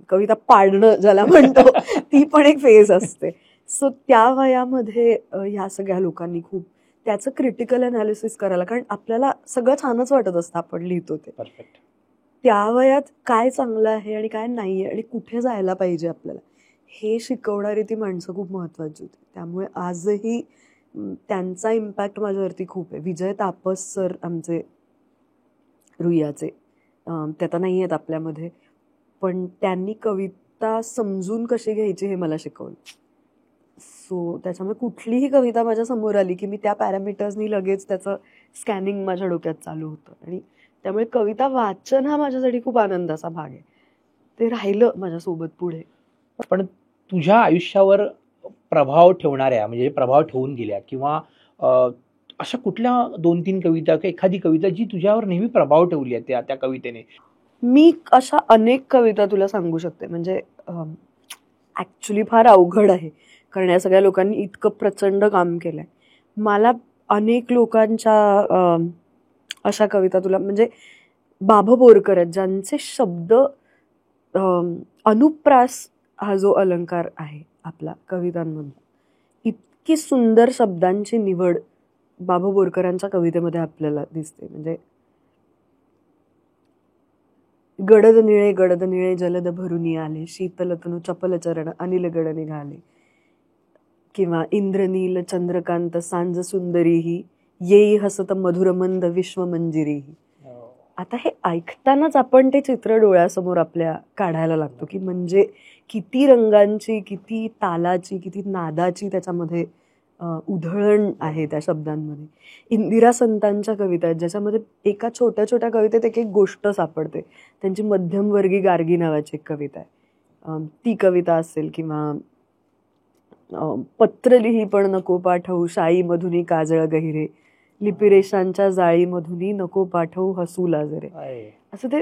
कविता पाडणं ज्याला म्हणतो ती पण एक फेज असते. सो त्या वयामध्ये ह्या सगळ्या लोकांनी खूप त्याचं क्रिटिकल अनालिसिस करायला, कारण आपल्याला सगळं छानच वाटत असतं आपण लिहितो ते. त्या वयात काय चांगलं आहे आणि काय नाही आणि कुठे जायला पाहिजे आपल्याला हे शिकवणारी ती माणसं खूप महत्त्वाची होती. त्यामुळे आजही त्यांचा इम्पॅक्ट माझ्यावरती खूप आहे. विजय तापस सर आमचे रुईयाचे, ते आता नाही आहेत आपल्यामध्ये, पण त्यांनी कविता समजून कशी घ्यायची हे मला शिकवलं. सो त्याच्यामुळे कुठलीही कविता माझ्या समोर आली की मी त्या पॅरामीटर्सनी लगेच त्याचं स्कॅनिंग माझ्या डोक्यात चालू होतं. आणि त्यामुळे कविता वाचन हा माझ्यासाठी खूप आनंदाचा भाग आहे. ते राहिलं माझ्यासोबत पुढे. पण तुझ्या आयुष्यावर प्रभाव ठेवणाऱ्या, म्हणजे प्रभाव ठेवून गेल्या, किंवा अशा कुठल्या 2-3 कविता किंवा एखादी कविता जी तुझ्यावर नेहमी प्रभाव ठेवली आहे त्या कवितेने? मी अशा अनेक कविता तुला सांगू शकते. म्हणजे ॲक्च्युली फार अवघड आहे, कारण या सगळ्या लोकांनी इतकं प्रचंड काम केलं आहे. मला अनेक लोकांच्या अशा कविता तुला, म्हणजे बाभ बोरकर आहेत ज्यांचे शब्द, अनुप्रास हा जो अलंकार आहे आपला कवितांमधून, इतकी सुंदर शब्दांची निवड बाभ बोरकरांच्या कवितेमध्ये आपल्याला दिसते. म्हणजे गडद निळे जलद भरुनी आले, शीतलतनु चपल चरण अनिल गड निघाले, किंवा इंद्रनील चंद्रकांत सांज सुंदरीही, येई हसत मधुर मंद विश्व मंजिरीही. आता हे ऐकतानाच आपण ते चित्र डोळ्यासमोर आपल्या काढायला लागतो की म्हणजे किती रंगांची, किती तालाची, किती नादाची त्याच्यामध्ये उधळण आहे त्या शब्दांमध्ये. इंदिरा संतांच्या कविता आहेत ज्याच्यामध्ये एका छोट्या छोट्या कवितेत एक एक गोष्ट सापडते. त्यांची मध्यमवर्गी गार्गी नावाची एक कविता आहे, ती कविता असेल, किंवा पत्र लिही पण नको पाठवू, शाई मधुनी काजळ गहिरे, लिपिरेषांच्या जाळी मधुनी नको पाठवू हसू लाजरे. असं ते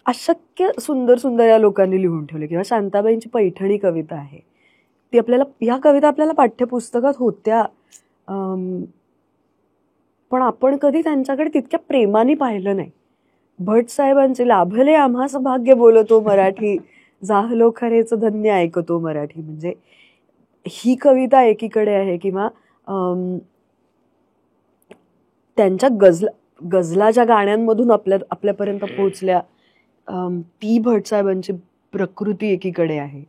अशक्य सुंदर सुंदर या लोकांनी लिहून ठेवले. किंवा शांताबाईंची पैठणी कविता आहे, ती आपल्याला, ह्या कविता आपल्याला पाठ्यपुस्तकात होत्या, पण आपण कधी त्यांच्याकडे तितक्या प्रेमाने पाहिलं नाही. भट साहेबांचे लाभले आम्हास भाग्य बोलतो मराठी, जाहलो खरेच धन्य ऐकतो मराठी. म्हणजे ही कविता एकीकडे आहे. किंवा त्यांच्या गझला ज्या गाण्यांमधून आपल्यापर्यंत पोहोचल्या, ती भट साहेबांची प्रकृती एकीकडे आहे.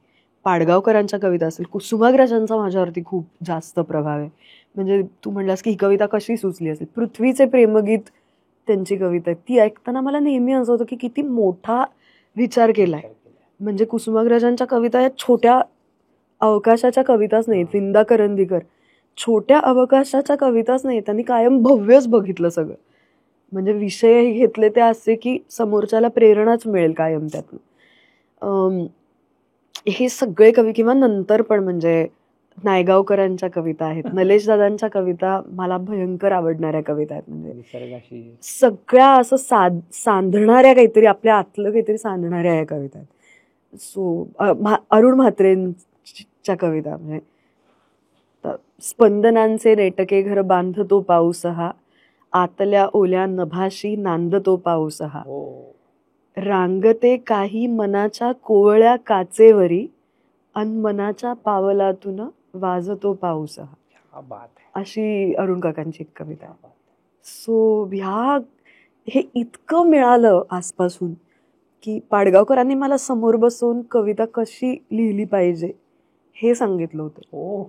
पाडगावकरांच्या कविता असेल, कुसुमाग्रजांचा माझ्यावरती खूप जास्त प्रभाव आहे. म्हणजे तू म्हणलास की ही कविता कशी सुचली असेल, पृथ्वीचे प्रेमगीत त्यांची कविता आहे. ती ऐकताना मला नेहमी असं होतं की किती मोठा विचार केलाय. म्हणजे कुसुमाग्रजांच्या कविता या छोट्या अवकाशाच्या कविताच नाहीत. विंदा करंदीकर छोट्या अवकाशाच्या कविताच नाही, त्यांनी कायम भव्यच बघितलं सगळं. म्हणजे विषय घेतले ते असे की समोरच्याला प्रेरणाच मिळेल कायम त्यातून. हे सगळे कवी, किंवा नंतर पण म्हणजे नायगावकरांच्या कविता आहेत, नलेश दादांच्या कविता मला भयंकर आवडणाऱ्या कविता आहेत. म्हणजे सगळ्या असं सांधणाऱ्या, काहीतरी आपल्या आतलं काहीतरी सांधणाऱ्या या कविता आहेत. सो अरुण म्हात्रेंच्या कविता, म्हणजे स्पंदनांचे रेटके घर बांधतो पाऊस हा, आतल्या ओल्या नभाशी नांदतो पाऊस हा, रांगते काही मनाच्या कोवळ्या काचेवरी, अन मनाच्या पावलातून वाजतो पाऊस हा. अशी अरुण काकांची एक कविता. सो हे इतकं मिळालं आसपासून की पाडगावकरांनी मला समोर बसवून कविता कशी लिहिली पाहिजे हे सांगितलं होतं.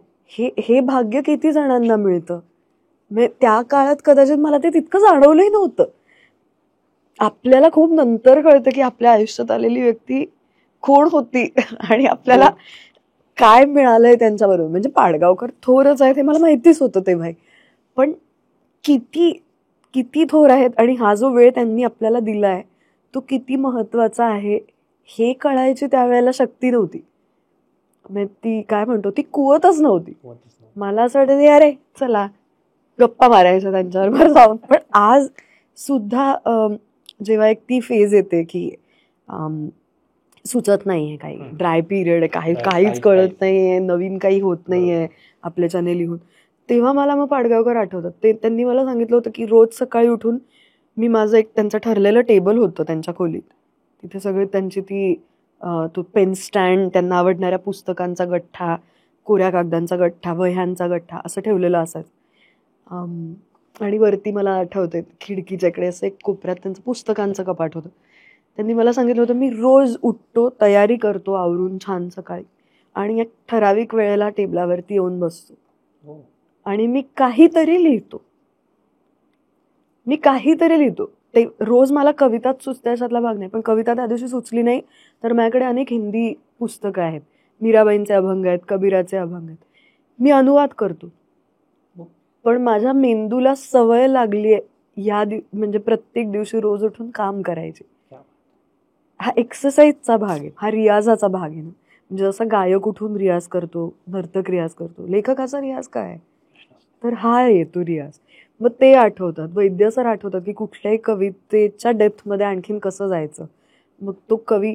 हे भाग्य किती जणांना मिळतं. म्हणजे त्या काळात कदाचित मला ते तितकं जाणवलंही नव्हतं. आपल्याला खूप नंतर कळतं की आपल्या आयुष्यात आलेली व्यक्ती कोण होती आणि आपल्याला काय मिळालंय त्यांच्याबरोबर. म्हणजे पाडगावकर थोरच आहेत हे मला माहितीच होतं तेव्हा, पण किती किती थोर आहेत आणि हा जो वेळ त्यांनी आपल्याला दिलाय तो किती महत्वाचा आहे हे कळायची त्यावेळेला शक्ती नव्हती. म्हणजे ती काय म्हणतो, ती कुवतच नव्हती. मला असं वाटतं अरे चला गप्पा मारायच्या त्यांच्याबरोबर जाऊन. पण आज सुद्धा जेव्हा एक ती फेज येते की सुचत नाहीये, काही ड्राय पिरियड आहे, काहीच कळत नाहीये, नवीन काही होत नाहीये आपल्याच्याने लिहून, तेव्हा मला मग पाडगावकर आठवतात. त्यांनी मला सांगितलं होतं की रोज सकाळी उठून मी माझं एक त्यांचं ठरलेलं टेबल होतं त्यांच्या खोलीत, तिथे सगळे त्यांची ती तो पेन स्टँड, त्यांना आवडणाऱ्या पुस्तकांचा गठ्ठा, कोऱ्या कागदांचा गठ्ठा, वह्यांचा गठ्ठा असं ठेवलेलं असायचं. आणि वरती मला आठवते खिडकीच्या इकडे असं एक कोपऱ्यात त्यांचं पुस्तकांचं कपाट होतं. त्यांनी मला सांगितलं होतं मी रोज उठतो, तयारी करतो आवरून छान सकाळी, आणि एक ठराविक वेळेला टेबलावरती येऊन बसतो आणि मी काहीतरी लिहितो. मी काहीतरी लिहितो. ते रोज मला कविताच सुचते अशातला भाग नाही, पण कविता त्या दिवशी सुचली नाही तर माझ्याकडे अनेक हिंदी पुस्तकं आहेत, मीराबाईंचे अभंग आहेत, कबीराचे अभंग आहेत, मी अनुवाद करतो. पण माझ्या मेंदूला सवय लागली आहे म्हणजे प्रत्येक दिवशी रोज उठून काम करायची. हा एक्सरसाइजचा भाग आहे, हा रियाजाचा भाग आहे ना. म्हणजे जसं गायक उठून रियाज करतो, नर्तक रियाज करतो, लेखकाचा रियाज काय आहे, तर हा येतो रियाज. मग ते आठवतात, वैद्य सर आठवतात की कुठल्याही कवितेच्या डेप्थमध्ये आणखीन कसं जायचं. मग तो कवी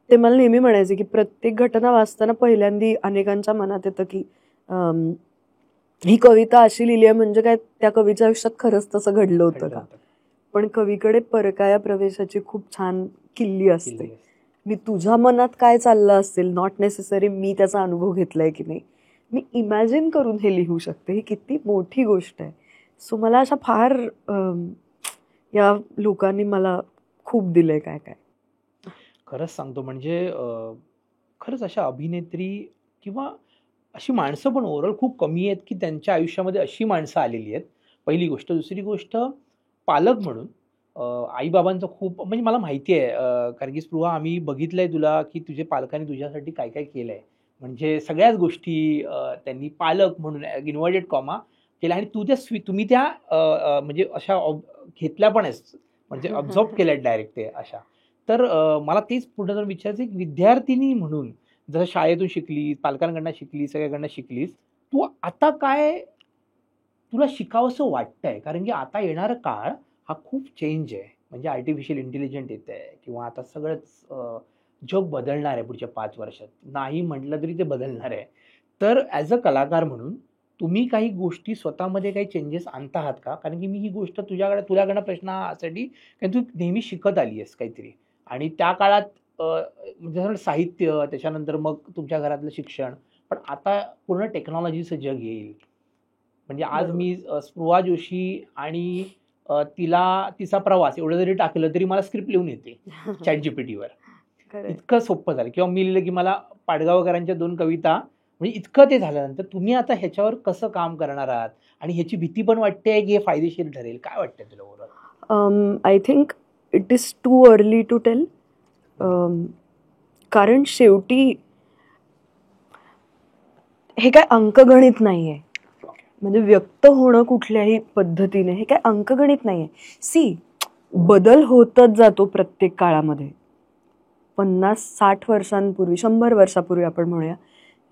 ते मला नेहमी म्हणायचे की प्रत्येक घटना वाचताना पहिल्यांदा अनेकांच्या मनात येतं की ही कविता अशी लिहिली आहे म्हणजे काय त्या कवीच्या आयुष्यात खरंच तसं घडलं होतं का. पण कवीकडे परकाया प्रवेशाची खूप छान किल्ली असते. मी तुझ्या मनात काय चाललं असेल, नॉट नेसेसरी मी त्याचा अनुभव घेतलाय की नाही, मी इमॅजिन करून हे लिहू शकते. ही किती मोठी गोष्ट आहे. सो मला अशा फार या लोकांनी मला खूप दिलंय काय काय. खरंच सांगतो म्हणजे खरंच अशा अभिनेत्री किंवा अशी माणसं पण ओव्हरऑल खूप कमी आहेत की त्यांच्या आयुष्यामध्ये अशी माणसं आलेली आहेत. पहिली गोष्ट. दुसरी गोष्ट, पालक म्हणून आईबाबांचं खूप म्हणजे मला माहिती आहे, कारण की स्पृहा आम्ही बघितलंय तुला की तुझे पालकांनी तुझ्यासाठी काय काय केलंय. म्हणजे सगळ्याच गोष्टी त्यांनी पालक म्हणून इन्व्हर्टेड कॉमा केल्या आणि तुम्ही त्या म्हणजे अशा घेतल्या पण आहेस, म्हणजे ऑब्झर्व केल्यात डायरेक्ट ते अशा. तर मला तेच पुढे जाऊन विचारायचं की विद्यार्थिनी म्हणून जसं शाळेतून शिकलीस, पालकांकडनं शिकलीस, सगळ्याकडनं शिकलीस, तू आता काय तुला शिकावंसं वाटतंय? कारण की आता येणारा काळ हा खूप चेंज आहे. म्हणजे आर्टिफिशियल इंटेलिजन्स येत आहे किंवा आता सगळंच जग बदलणार आहे पुढच्या 5 वर्षात. नाही म्हटलं तरी ते बदलणार आहे. तर ॲज अ कलाकार म्हणून तुम्ही काही गोष्टी स्वतःमध्ये काही चेंजेस आणता आहात का? कारण की मी ही गोष्ट तुझ्याकडनं प्रश्न हासाठी कारण तू नेहमी शिकत आली आहेस काहीतरी आणि त्या काळात म्हणजे साहित्य, त्याच्यानंतर मग तुमच्या घरातलं शिक्षण, पण आता पूर्ण टेक्नॉलॉजीचं जग येईल. म्हणजे आज मी स्पृहा जोशी आणि तिचा प्रवास एवढं जरी टाकलं तरी मला स्क्रिप्ट लिहून येते ChatGPTवर. इतकं सोपं झालं. किंवा मी लिहिलं की मला पाडगावकरांच्या 2 कविता, म्हणजे इतकं ते झाल्यानंतर तुम्ही आता ह्याच्यावर कसं काम करणार आहात आणि ह्याची भीती पण वाटते की हे फायदेशीर ठरेल, काय वाटतंय तुला overall? I think it is too early to tell. कारण शेवटी हे काय अंकगणित नाहीये. म्हणजे व्यक्त होणं कुठल्याही पद्धतीने हे काय अंकगणित नाहीये. सी, बदल होतच जातो प्रत्येक काळामध्ये. 50-60 वर्षांपूर्वी, 100 वर्षापूर्वी आपण म्हणूया,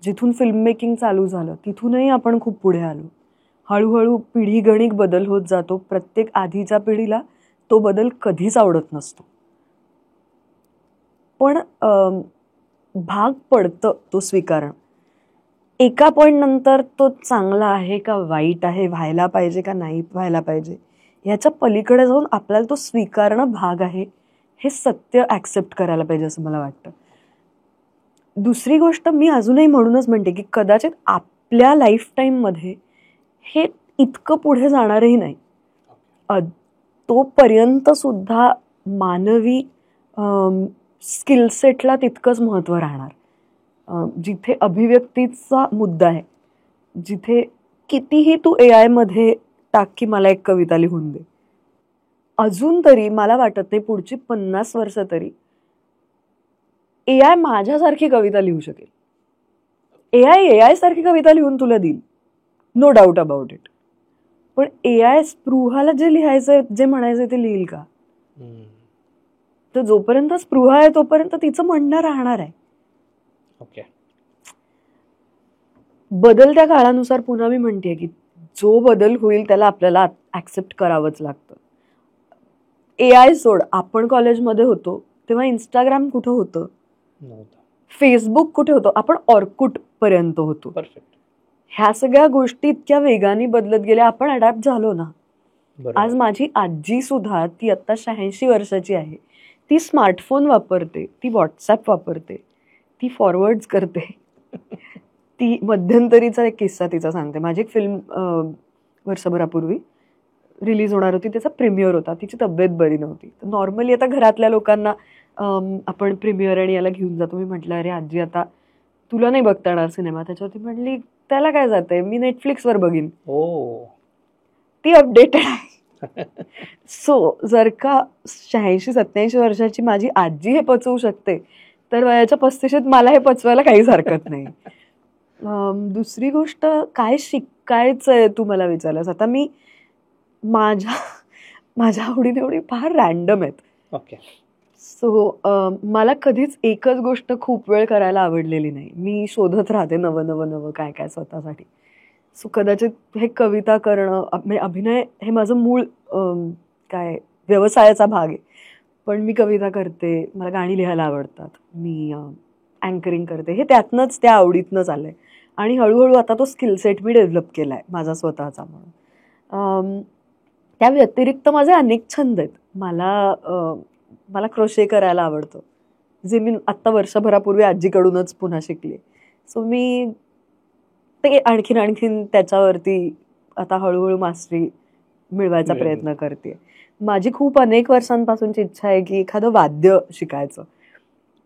जिथून फिल्म मेकिंग चालू झालं तिथूनही आपण खूप पुढे आलो. हळूहळू पिढीगणिक बदल होत जातो. प्रत्येक आधीच्या पिढीला तो बदल कधीच आवडत नसतो, पण भाग पडतं तो स्वीकारण. एका पॉइंट नंतर तो चांगला आहे का वाईट आहे, व्हायला पाहिजे का नाही व्हायला पाहिजे, ह्याच्या पलीकडे जाऊन आपल्याला तो स्वीकारणं भाग आहे, हे सत्य ॲक्सेप्ट करायला पाहिजे असं मला वाटतं. दुसरी गोष्ट मी अजूनही म्हणूनच म्हणते की कदाचित आपल्या लाईफ टाईममध्ये हे इतकं पुढे जाणारही नाही. तोपर्यंत सुद्धा मानवी स्किलसेटला तितकंच महत्त्व राहणार. जिथे अभिव्यक्तीचा मुद्दा आहे, जिथे कितीही तू AI मध्ये टाक की मला एक कविता लिहून दे, अजून तरी मला वाटत नाही पुढची 50 वर्ष तरी AI माझ्यासारखी कविता लिहू शकेल. AI सारखी कविता लिहून तुला देईल, नो डाऊट अबाउट इट. पण AI स्पृहाला जे लिहायचंय, जे म्हणायचंय ते लिहिल का? तर जोपर्यंत स्पृहा आहे तोपर्यंत तिचं म्हणणं राहणार आहे. ओके. बदलत्या काळानुसार पुन्हा मी म्हणते की जो बदल होईल त्याला आपल्याला ऍक्सेप्ट करावंच लागतं. AI सोड, आपण कॉलेजमध्ये होतो तेव्हा इंस्टाग्राम कुठं होतं, फेसबुक कुठे होतं, आपण ऑर्कुट पर्यंत होतो. ह्या सगळ्या गोष्टी इतक्या वेगाने बदलत गेल्या, आपण अडॅप्ट झालो ना. आज माझी आजी सुद्धा, ती आता 86 वर्षाची आहे, ती स्मार्टफोन वापरते, ती व्हॉट्सॲप वापरते, ती फॉरवर्ड्स करते. ती मध्यंतरीचा एक किस्सा तिचा सांगते. माझी एक फिल्म वर्षभरापूर्वी रिलीज होणार होती, त्याचा प्रीमियर होता. तिची तब्येत बरी नव्हती. तर नॉर्मली आता घरातल्या लोकांना आपण प्रीमियर आणि याला घेऊन जातो. मी म्हटलं अरे आजी आता तुला नाही बघता येणार सिनेमा. त्याच्यावरती म्हणली त्याला काय जातंय, मी नेटफ्लिक्सवर बघीन. हो, ती अपडेटेड आहे. सो जर का 86-87 वर्षाची माझी आजी हे पचवू शकते, तर वयाच्या 35शीत मला हे पचवायला काहीच हरकत नाही. दुसरी गोष्ट, काय शिकायचंय तू मला विचारलंस. आता मी माझ्या आवडीनिवडी फार रॅन्डम आहेत. ओके. सो मला कधीच एकच गोष्ट खूप वेळ करायला आवडलेली नाही. मी शोधत राहते नवं नवं नवं काय काय स्वतःसाठी. सो कदाचित हे कविता करणं, म्हणजे अभिनय हे माझं मूळ काय व्यवसायाचा भाग आहे. पण मी कविता करते, मला गाणी लिहायला आवडतात, मी अँकरिंग करते, हे त्यातनंच त्या आवडीतनंच आलंय. आणि हळूहळू आता तो स्किल सेट मी डेव्हलप केलाय माझा स्वतःचा म्हणून. त्या व्यतिरिक्त माझे अनेक छंद आहेत. मला क्रोशे करायला आवडतं, जे मी आत्ता वर्षभरापूर्वी आजीकडूनच पुन्हा शिकले. सो मी ते आणखीन त्याच्यावरती आता हळूहळू मास्टरी मिळवायचा प्रयत्न करते. माझी खूप अनेक वर्षांपासूनची इच्छा आहे की एखादं वाद्य शिकायचं.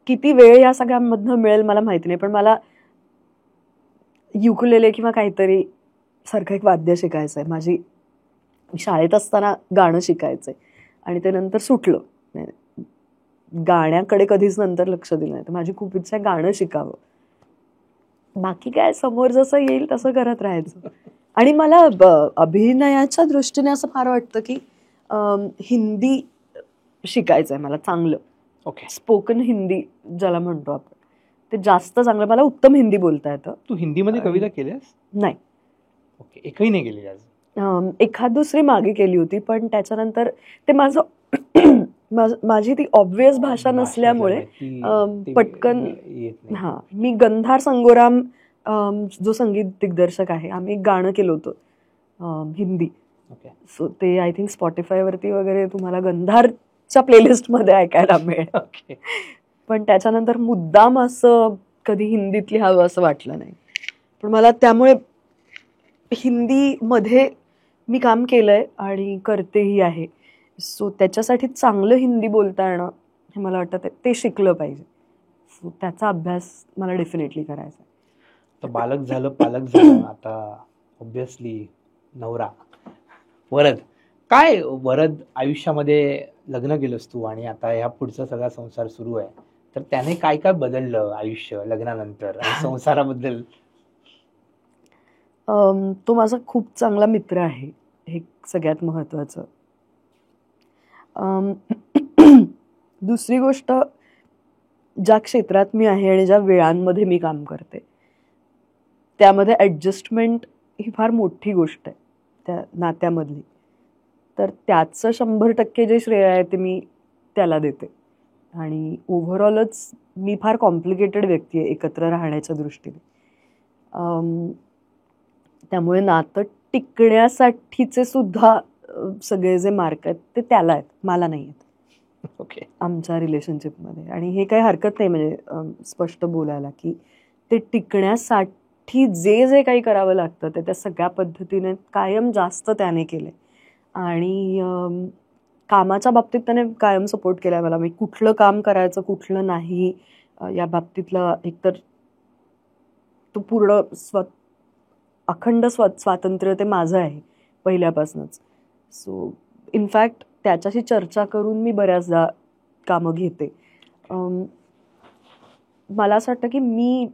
किती वेळ या सगळ्यांमधनं मिळेल मला माहिती नाही, पण मला युकुलेले किंवा काहीतरी सारखं एक वाद्य शिकायचं आहे. शाळेत असताना गाणं शिकायचंय आणि ते नंतर सुटलं. गाण्याकडे कधीच नंतर लक्ष दिलं नाही. तर माझी खूप इच्छा आहे गाणं शिकावं. बाकी काय समोर जसं येईल तसं करत राहायचं. आणि मला अभिनयाच्या दृष्टीने असं फार वाटतं की हिंदी शिकायचंय मला चांगलं. ओके. स्पोकन हिंदी ज्याला म्हणतो आपण, ते जास्त चांगलं. मला उत्तम हिंदी बोलता येतं. तू हिंदीमध्ये कविता केल्यास? नाही. ओके. एकही नाही केली आज? एखाद दुसरी मागे केली होती, पण त्याच्यानंतर ते माझी ती ऑब्व्हियस भाषा नसल्यामुळे पटकन. मी गंधार संगोराम जो संगीत दिग्दर्शक आहे, आम्ही गाणं केलं होतं हिंदी. सो ते आय थिंक स्पॉटिफायवरती वगैरे तुम्हाला गंधारच्या प्लेलिस्टमध्ये ऐकायला मिळेल. पण त्याच्यानंतर मुद्दाम असं कधी हिंदीत लिहावं असं वाटलं नाही. पण मला त्यामुळे हिंदीमध्ये मी काम केलंय आणि करतेही आहे. सो त्याच्यासाठी चांगलं हिंदी बोलता येणं हे मला वाटतं ते शिकलं पाहिजे. सो त्याचा अभ्यास मला डेफिनेटली करायचा आहे. तर बालक झालं, पालक झालं, आता ऑब्व्हियसली नवरा वरद. काय वरद आयुष्यामध्ये लग्न केलंस तू आणि आता ह्या पुढचा सगळा संसार सुरू आहे, तर त्याने काय काय बदललं आयुष्य लग्नानंतर आणि संसाराबद्दल? तो माझा खूप चांगला मित्र आहे, हे सगळ्यात महत्वाचं. दुसरी गोष्ट, ज्या क्षेत्रात मी आहे आणि ज्या वेळांमध्ये मी काम करते त्यामध्ये ॲडजस्टमेंट ही फार मोठी गोष्ट आहे त्या नात्यामधली. तर त्याचं 100% जे श्रेय आहे ते मी त्याला देते. आणि ओव्हरऑलच मी फार कॉम्प्लिकेटेड व्यक्ती आहे एकत्र राहण्याच्या दृष्टीने. त्यामुळे नातं टिकण्यासाठीचे सुद्धा सगळे जे मार्क आहेत ते त्याला आहेत, मला नाही आहेत. ओके. आमच्या रिलेशनशिपमध्ये. आणि हे काही हरकत नाही म्हणजे स्पष्ट बोलायला की ते टिकण्यासाठी जे जे काही करावं लागतं ते त्या सगळ्या पद्धतीने कायम जास्त त्याने केले. आणि कामाच्या बाबतीत त्याने कायम सपोर्ट केला मला. मी कुठलं काम करायचं कुठलं नाही या बाबतीतला एकतर तो पूर्ण अखंड स्वातंत्र्य ते माझं आहे पहिल्यापासूनच. सो इनफॅक्ट त्याच्याशी चर्चा करून मी बऱ्याचदा कामं घेते. मला असं वाटतं की मी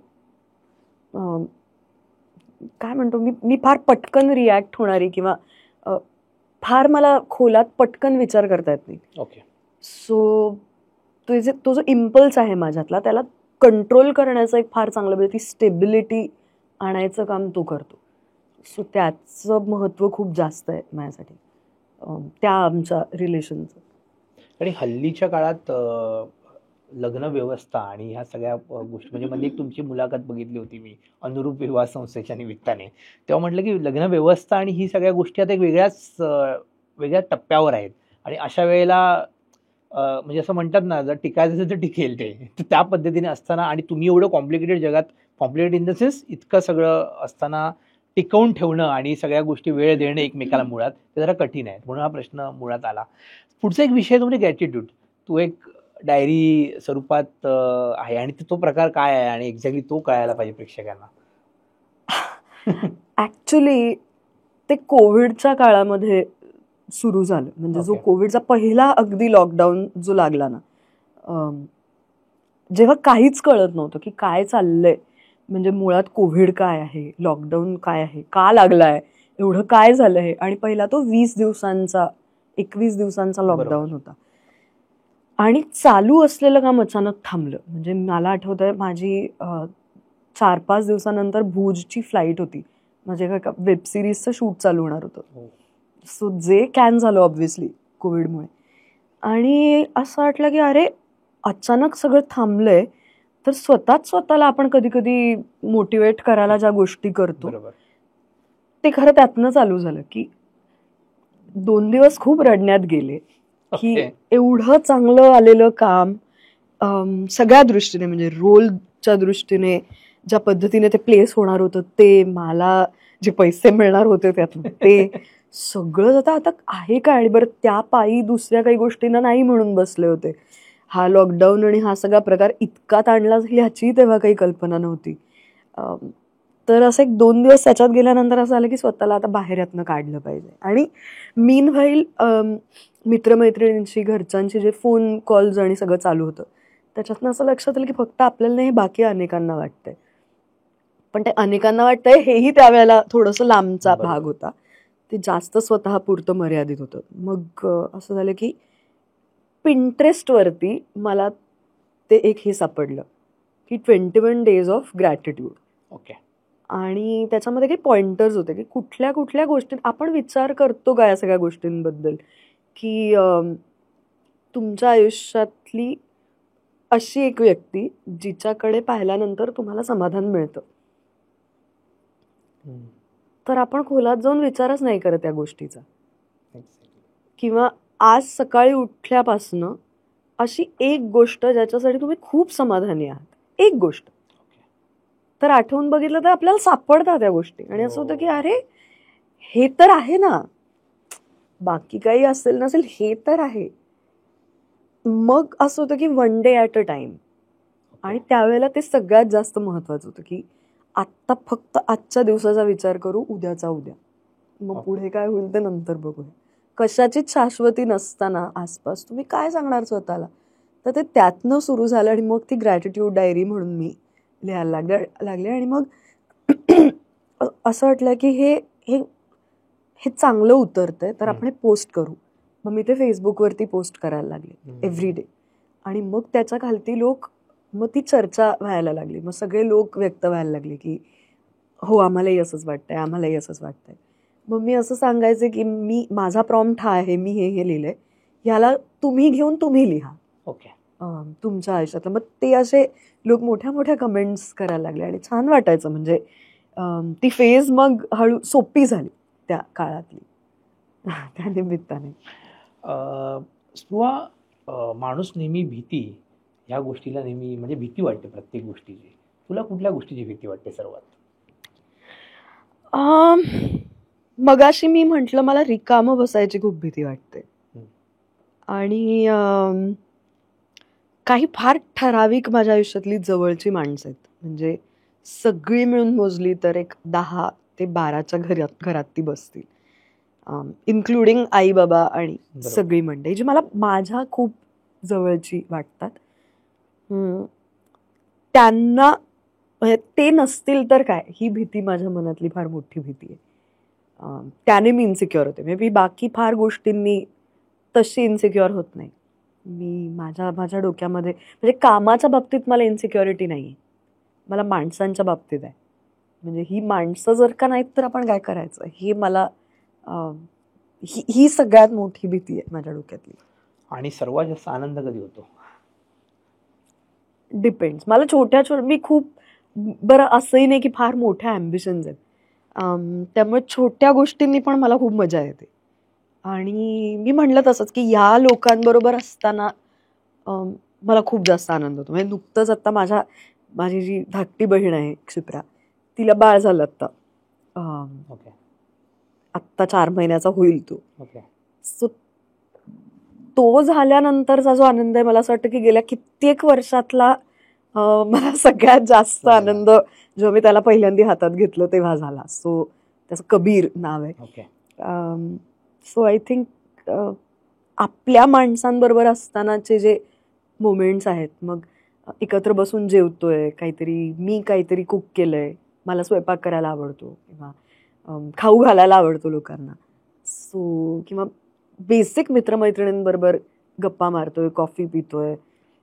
काय म्हणतो, मी फार पटकन रिॲक्ट होणारी किंवा फार मला खोलात पटकन विचार करता येत नाही. ओके. सो तो जो इम्पल्स आहे माझ्यातला त्याला कंट्रोल करण्याचं एक फार चांगलं म्हणजे ती स्टेबिलिटी आणायचं काम तो करतो. सो त्याचं महत्त्व खूप जास्त आहे माझ्यासाठी त्या आमच्या रिलेशनचं. आणि हल्लीच्या काळात लग्न व्यवस्था आणि ह्या सगळ्या गोष्टी, म्हणजे मध्ये एक तुमची मुलाखत बघितली होती मी अनुरूप विवाह संस्थेच्या निमित्ताने, तेव्हा म्हटलं की लग्न व्यवस्था आणि ही सगळ्या गोष्टी आता एक वेगळ्या टप्प्यावर आहेत. आणि अशा वेळेला म्हणजे असं म्हणतात ना, जर टिकायचं असेल तर टिकेल ते, त्या पद्धतीने असताना आणि तुम्ही एवढं कॉम्प्लिकेटेड जगात, कॉम्प्लिकेटेड इन द सेन्स इतकं सगळं असताना टिकवून ठेवणं आणि सगळ्या गोष्टी वेळ देणं एकमेकाला मुळात ते जरा कठीण आहे. म्हणून हा प्रश्न मुळात आला. पुढचा एक विषय तो म्हणजे ग्रॅटिट्यूड. तू एक डायरी स्वरूपात आहे आणि तो प्रकार काय आहे आणि एक्झॅक्टली तो कळायला पाहिजे प्रेक्षकांना. ऍक्च्युली ते कोविडच्या काळामध्ये सुरू झालं. म्हणजे जो Okay. कोविडचा पहिला अगदी लॉकडाऊन जो लागला ना, जेव्हा काहीच कळत नव्हतं की काय चाललंय, म्हणजे मुळात कोविड काय आहे, लॉकडाऊन काय आहे, का लागलाय, एवढं काय झालंय. आणि पहिला तो 21 दिवसांचा लॉकडाऊन होता. आणि चालू असलेलं काम अचानक थांबलं. म्हणजे मला आठवतंय, माझी 4-5 दिवसानंतर भुजची फ्लाईट होती. म्हणजे एका वेब सिरीजचं शूट चालू होणार होतं. सो जे कॅन झालं ऑब्व्हियसली कोविडमुळे. आणि असं वाटलं की अरे, अचानक सगळं थांबलंय, तर स्वतःला आपण कधी कधी मोटिवेट करायला ज्या गोष्टी करतो, बरोबर. ते खरं त्यातनं चालू झालं. की 2 दिवस खूप रडण्यात गेले की Okay. एवढं चांगलं आलेलं काम, सगळ्या दृष्टीने, म्हणजे रोलच्या दृष्टीने, ज्या पद्धतीने ते प्लेस होणार होतं, ते मला जे पैसे मिळणार होते त्यातून, ते सगळं आता आहे काय. आणि बरं, त्या पायी दुसऱ्या काही गोष्टींना नाही म्हणून बसले होते. हा लॉकडाऊन आणि हा सगळा प्रकार इतका ताणला जाईल ह्याची तेव्हा काही कल्पना नव्हती. तर असं 1-2 दिवस त्याच्यात गेल्यानंतर असं आलं की स्वतःला आता बाहेर यातनं काढलं पाहिजे. आणि मीनव्हाईल मित्रमैत्रिणींची, घरच्यांची जे फोन कॉल्स आणि सगळं चालू होतं, त्याच्यातनं असं लक्षात आलं की फक्त आपल्याला नाही, हे बाकी अनेकांना वाटतंय. पण ते अनेकांना वाटतंय हेही त्यावेळेला थोडंसं लांबचा बरोबर. भाग होता. ते जास्त स्वतःपुरतं मर्यादित होतं. मग असं झालं की पिंटरेस्टवरती मला ते एक हे सापडलं की 21 डेज ऑफ ग्रॅटिट्यूड. ओके. आणि त्याच्यामध्ये काही पॉइंटर्स होते की कुठल्या कुठल्या गोष्टी आपण विचार करतो का या सगळ्या गोष्टींबद्दल, की तुमच्या आयुष्यातली अशी एक व्यक्ती जिच्याकडे पाहिल्यानंतर तुम्हाला समाधान मिळतं, तर आपण खोलात जाऊन विचारच नाही करत त्या गोष्टीचा. किंवा आज सकाळी उठल्यापासनं अशी एक गोष्ट ज्याच्यासाठी तुम्ही खूप समाधानी आहात, एक गोष्ट, तर आठवून बघितलं तर आपल्याला सापडतात त्या गोष्टी. आणि असं होतं की अरे, हे तर आहे ना, बाकी काही असेल नसेल, हे तर आहे. मग असं होतं की 1 डे ॲट अ टाइम. आणि त्यावेळेला ते सगळ्यात जास्त महत्वाचं होतं की आत्ता फक्त आजच्या दिवसाचा विचार करू, उद्याचा उद्या, मग पुढे काय होईल ते नंतर बघूया. कशाचीच शाश्वती नसताना आसपास तुम्ही काय सांगणार स्वतःला. तर ते त्यातनं सुरू झालं. आणि मग ती ग्रॅटिट्यूड डायरी म्हणून मी लिहायला लागले. आणि मग असं वाटलं की हे हे हे चांगलं उतरतंय, तर आपण हे पोस्ट करू. मग मी ते फेसबुकवरती पोस्ट करायला लागले एव्हरी डे. आणि मग त्याच्या खालती मग ती चर्चा व्हायला लागली. मग सगळे लोक व्यक्त व्हायला लागले की हो, आम्हालाही असंच वाटतंय, आम्हालाही असंच वाटतंय. मग मी असं सांगायचे की माझा प्रॉम्प्ट हा आहे, मी हे लिहिलंय, ह्याला तुम्ही घेऊन तुम्ही लिहा. ओके. तुमच्या आयुष्यातलं. मग ते असे लोक मोठ्या मोठ्या कमेंट्स करायला लागले आणि छान वाटायचं. म्हणजे ती फेज मग हळू सोपी झाली त्या काळातली त्या निमित्ताने. स्पृहा, माणूस नेहमी भीती ह्या गोष्टीला नेहमी म्हणजे भीती वाटते प्रत्येक गोष्टीची. तुला कुठल्या गोष्टीची भीती वाटते सर्वात? मगाशी मी म्हटलं, मला रिकामं बसायची खूप भीती वाटते. आणि काही फार ठराविक माझ्या आयुष्यातली जवळची माणसं आहेत. म्हणजे सगळी मिळून मोजली तर एक 10 ते 12च्या घरात ती बसतील, इन्क्लुडिंग आई बाबा आणि सगळी मंडळी जी मला माझ्या खूप जवळची वाटतात. त्यांना ते नसतील तर काय, ही भीती माझ्या मनातली फार मोठी भीती आहे. त्याने मी इन्सिक्युअर होते. मे बी बाकी फार गोष्टींनी तशी इन्सिक्युअर होत नाही. मी माझ्या डोक्यामध्ये, म्हणजे कामाच्या बाबतीत मला इन्सिक्युरिटी नाही आहे, मला माणसांच्या बाबतीत आहे. म्हणजे ही माणसं जर का नाहीत तर आपण काय करायचं, हे मला ही सगळ्यात मोठी भीती आहे माझ्या डोक्यातली. आणि सर्वात जास्त आनंद कधी होतो? डिपेंड्स. मला मी खूप, बरं असंही नाही की फार मोठ्या ॲम्बिशन्स आहेत, त्यामुळे छोट्या गोष्टींनी पण मला खूप मजा येते. आणि मी म्हणलं तसंच की या लोकांबरोबर असताना मला खूप जास्त आनंद होतो. म्हणजे नुकतंच आत्ता माझी जी धाकटी बहीण आहे क्षिप्रा, तिला बाळ झालं आत्ता. आत्ता 4 महिन्याचा होईल तो. सो तो झाल्यानंतरचा जो आनंद आहे, मला असं वाटतं की गेल्या कित्येक वर्षातला मला सगळ्यात जास्त आनंद जेव्हा मी त्याला पहिल्यांदा हातात घेतलं तेव्हा झाला. सो त्याचं कबीर नाव आहे. सो आय थिंक आपल्या माणसांबरोबर असतानाचे जे मोमेंट्स आहेत, मग एकत्र बसून जेवतोय, मी काहीतरी कुक केलंय, मला स्वयंपाक करायला आवडतो किंवा खाऊ घालायला आवडतो लोकांना, सो किंवा बेसिक मित्रमैत्रिणींबरोबर गप्पा मारतोय, कॉफी पितोय,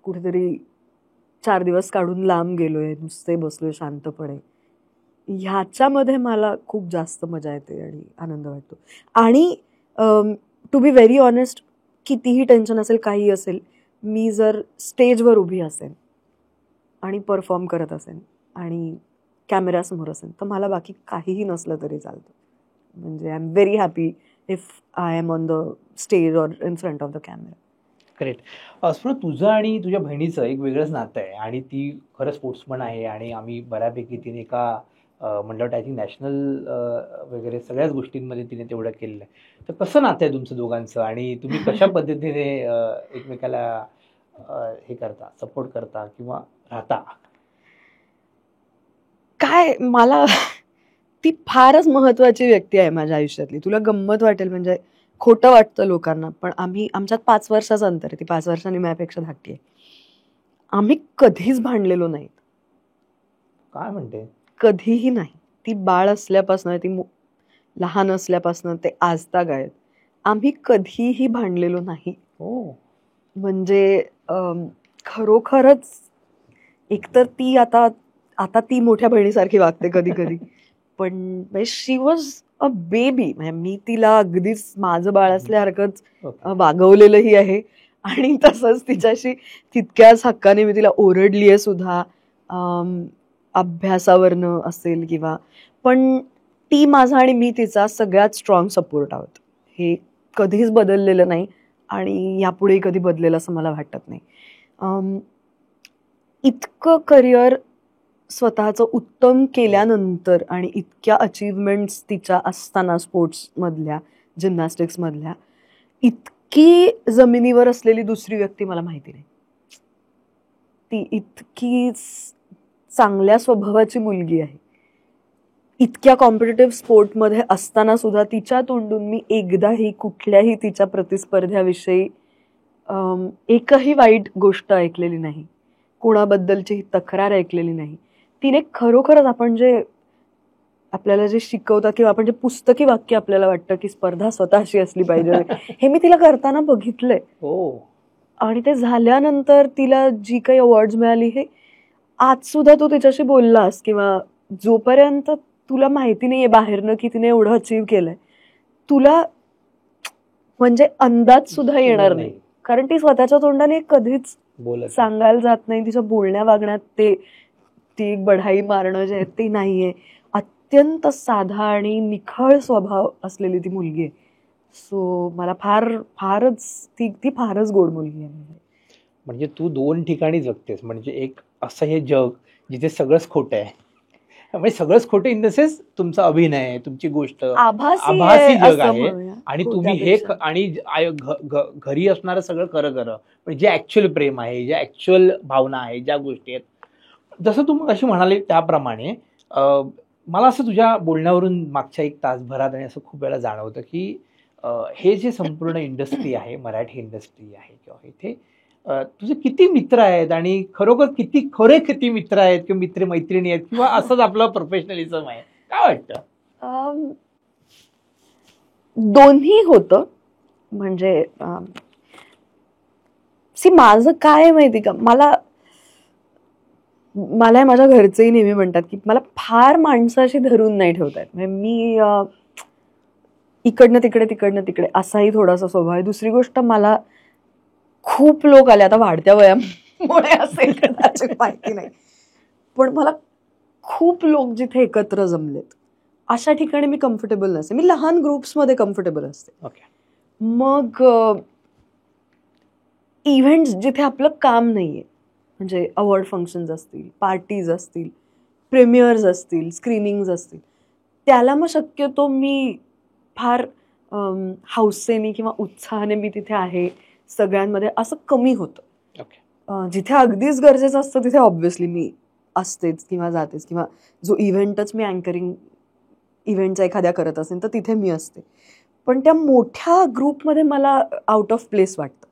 कुठेतरी 4 दिवस काढून लांब गेलोय, नुसते बसलोय शांतपणे, ह्याच्यामध्ये मला खूप जास्त मजा येते आणि आनंद वाटतो. आणि टू बी व्हेरी ऑनेस्ट, कितीही टेन्शन असेल, काही असेल, मी जर स्टेजवर उभी असेन आणि परफॉर्म करत असेन आणि कॅमेऱ्यासमोर असेल, तर मला बाकी काहीही नसलं तरी चालतं. म्हणजे I am very happy if I am on the stage or in front of the camera. Great. Spruha, तुझं आणि तुझ्या बहिणीचं एक वेगळंच नातं आहे आणि ती खरं स्पोर्ट्समन आहे आणि आम्ही बऱ्यापैकी तिने एका म्हणलं आय थिंक नॅशनल वगैरे सगळ्याच गोष्टींमध्ये तिने तेवढं केलेलं आहे. तर कसं नातं आहे तुमचं दोघांचं आणि तुम्ही कशा पद्धतीने एकमेकाला हे करता, सपोर्ट करता किंवा राहता? काय, मला ती फारच महत्वाची व्यक्ती आहे माझ्या आयुष्यातली. तुला गंमत वाटेल, म्हणजे खोटं वाटतं लोकांना, पण आमच्यात 5 वर्षाचं अंतर आहे. ती 5 वर्षांनी माझ्यापेक्षा धाकटी आहे. आम्ही कधीच भांडलेलो नाही, काय म्हणते? कधीही नाही. ती बाळ असल्यापासून, ती लहान असल्यापासून ते आजतागायत आम्ही कधीही भांडलेलो नाही. हो. म्हणजे खरोखरच एकतर ती आता ती मोठ्या बहिणीसारखी वागते कधी कधी, पण शी वॉज अ बेबी. म्हणजे मी तिला अगदीच माझं बाळ असल्यासारखंच वागवलेलंही आहे आणि तसंच तिच्याशी तितक्याच हक्काने मी तिला ओरडली आहे सुद्धा, अभ्यासावरनं असेल किंवा. पण ती माझा आणि मी तिचा सगळ्यात स्ट्रॉंग सपोर्ट आहोत. हे कधीच बदललेलं नाही आणि यापुढेही कधी बदलेलं असं मला वाटत नाही. इतकं करिअर स्वतःचं उत्तम केल्यानंतर आणि इतक्या अचीवमेंट्स तिच्या असताना स्पोर्ट्समधल्या, जिम्नॅस्टिक्समधल्या, इतकी जमिनीवर असलेली दुसरी व्यक्ती मला माहिती नाही. ती इतकी चांगल्या स्वभावाची मुलगी आहे. इतक्या कॉम्पिटिटिव्ह स्पोर्टमध्ये असताना सुद्धा तिच्या तोंडून मी एकदाही कुठल्याही तिच्या प्रतिस्पर्ध्याविषयी एकही वाईट गोष्ट ऐकलेली नाही, कोणाबद्दलची तक्रार ऐकलेली नाही. तिने खरोखरच आपल्याला जे शिकवतात किंवा आपण जे पुस्तकी वाक्य आपल्याला वाटतं की स्पर्धा स्वतःशी असली पाहिजे, हे मी तिला करताना बघितलंय. आणि ते झाल्यानंतर तिला जी काही अवॉर्ड्स मिळाली, हे आज सुद्धा तू तिच्याशी बोललास किंवा जोपर्यंत तुला माहिती नाहीये बाहेरनं की तिने एवढं अचीव्ह केलंय, तुला म्हणजे अंदाज सुद्धा येणार नाही. कारण ती स्वतःच्या तोंडाने कधीच सांगायला जात नाही. तिच्या बोलण्या वागण्यात ती बढाई मारणं जे आहे ते नाहीये. अत्यंत साधा आणि निखळ स्वभाव असलेली ती मुलगी आहे. सो मला फारच ती फारच गोड मुलगी आहे. म्हणजे तू 2 ठिकाणी जगतेस. म्हणजे एक असं हे जग जिथे सगळंच खोटं आहे, म्हणजे सगळंच खोटं इन द सेन्स तुमचा अभिनय, तुमची गोष्ट आभासी जग आहे आणि तुम्ही हे आणि घरी असणारं सगळं खरं, पण जे ऍक्च्युअल प्रेम आहे, ज्या ऍक्च्युअल भावना आहे, ज्या गोष्टी आहेत, जसं तू अशी म्हणाले त्याप्रमाणे मला असं तुझ्या बोलण्यावरून मागच्या 1 तासभरात आणि असं खूप वेळा जाणवतं की हे जे संपूर्ण इंडस्ट्री आहे, मराठी इंडस्ट्री आहे किंवा इथे तुझे किती मित्र आहेत आणि खरोखर किती मित्र आहेत किंवा मित्र मैत्रिणी आहेत किंवा असंच आपलं प्रोफेशनलिझम आहे, काय वाटतं? दोन्ही होतं. म्हणजे माझं काय माहिती का, मला माझ्या घरचेही नेहमी म्हणतात की मला फार माणसाशी धरून नाही ठेवतायत. म्हणजे मी इकडनं तिकडे असाही थोडासा स्वभाव आहे. दुसरी गोष्ट, मला खूप लोक आले, आता वाढत्या वयामुळे असेल कदाचित, माहिती नाही, पण मला खूप लोक जिथे एकत्र जमलेत अशा ठिकाणी मी कम्फर्टेबल नसते. मी लहान ग्रुप्समध्ये कम्फर्टेबल असते. मग इव्हेंट्स जिथे आपलं काम नाहीये, म्हणजे अवॉर्ड फंक्शन्स असतील, पार्टीज असतील, प्रीमियर्स असतील, स्क्रीनिंग्स असतील, त्याला मग शक्यतो मी फार हौसेने किंवा उत्साहाने मी तिथे आहे सगळ्यांमध्ये, असं कमी होतं. जिथे अगदीच गरजेचं असतं तिथे ऑब्व्हियसली मी असतेच किंवा जातेच, किंवा जो इव्हेंटच मी अँकरिंग इव्हेंटचा एखाद्या करत असेल तर तिथे मी असते. पण त्या मोठ्या ग्रुपमध्ये मला आउट ऑफ प्लेस वाटतं.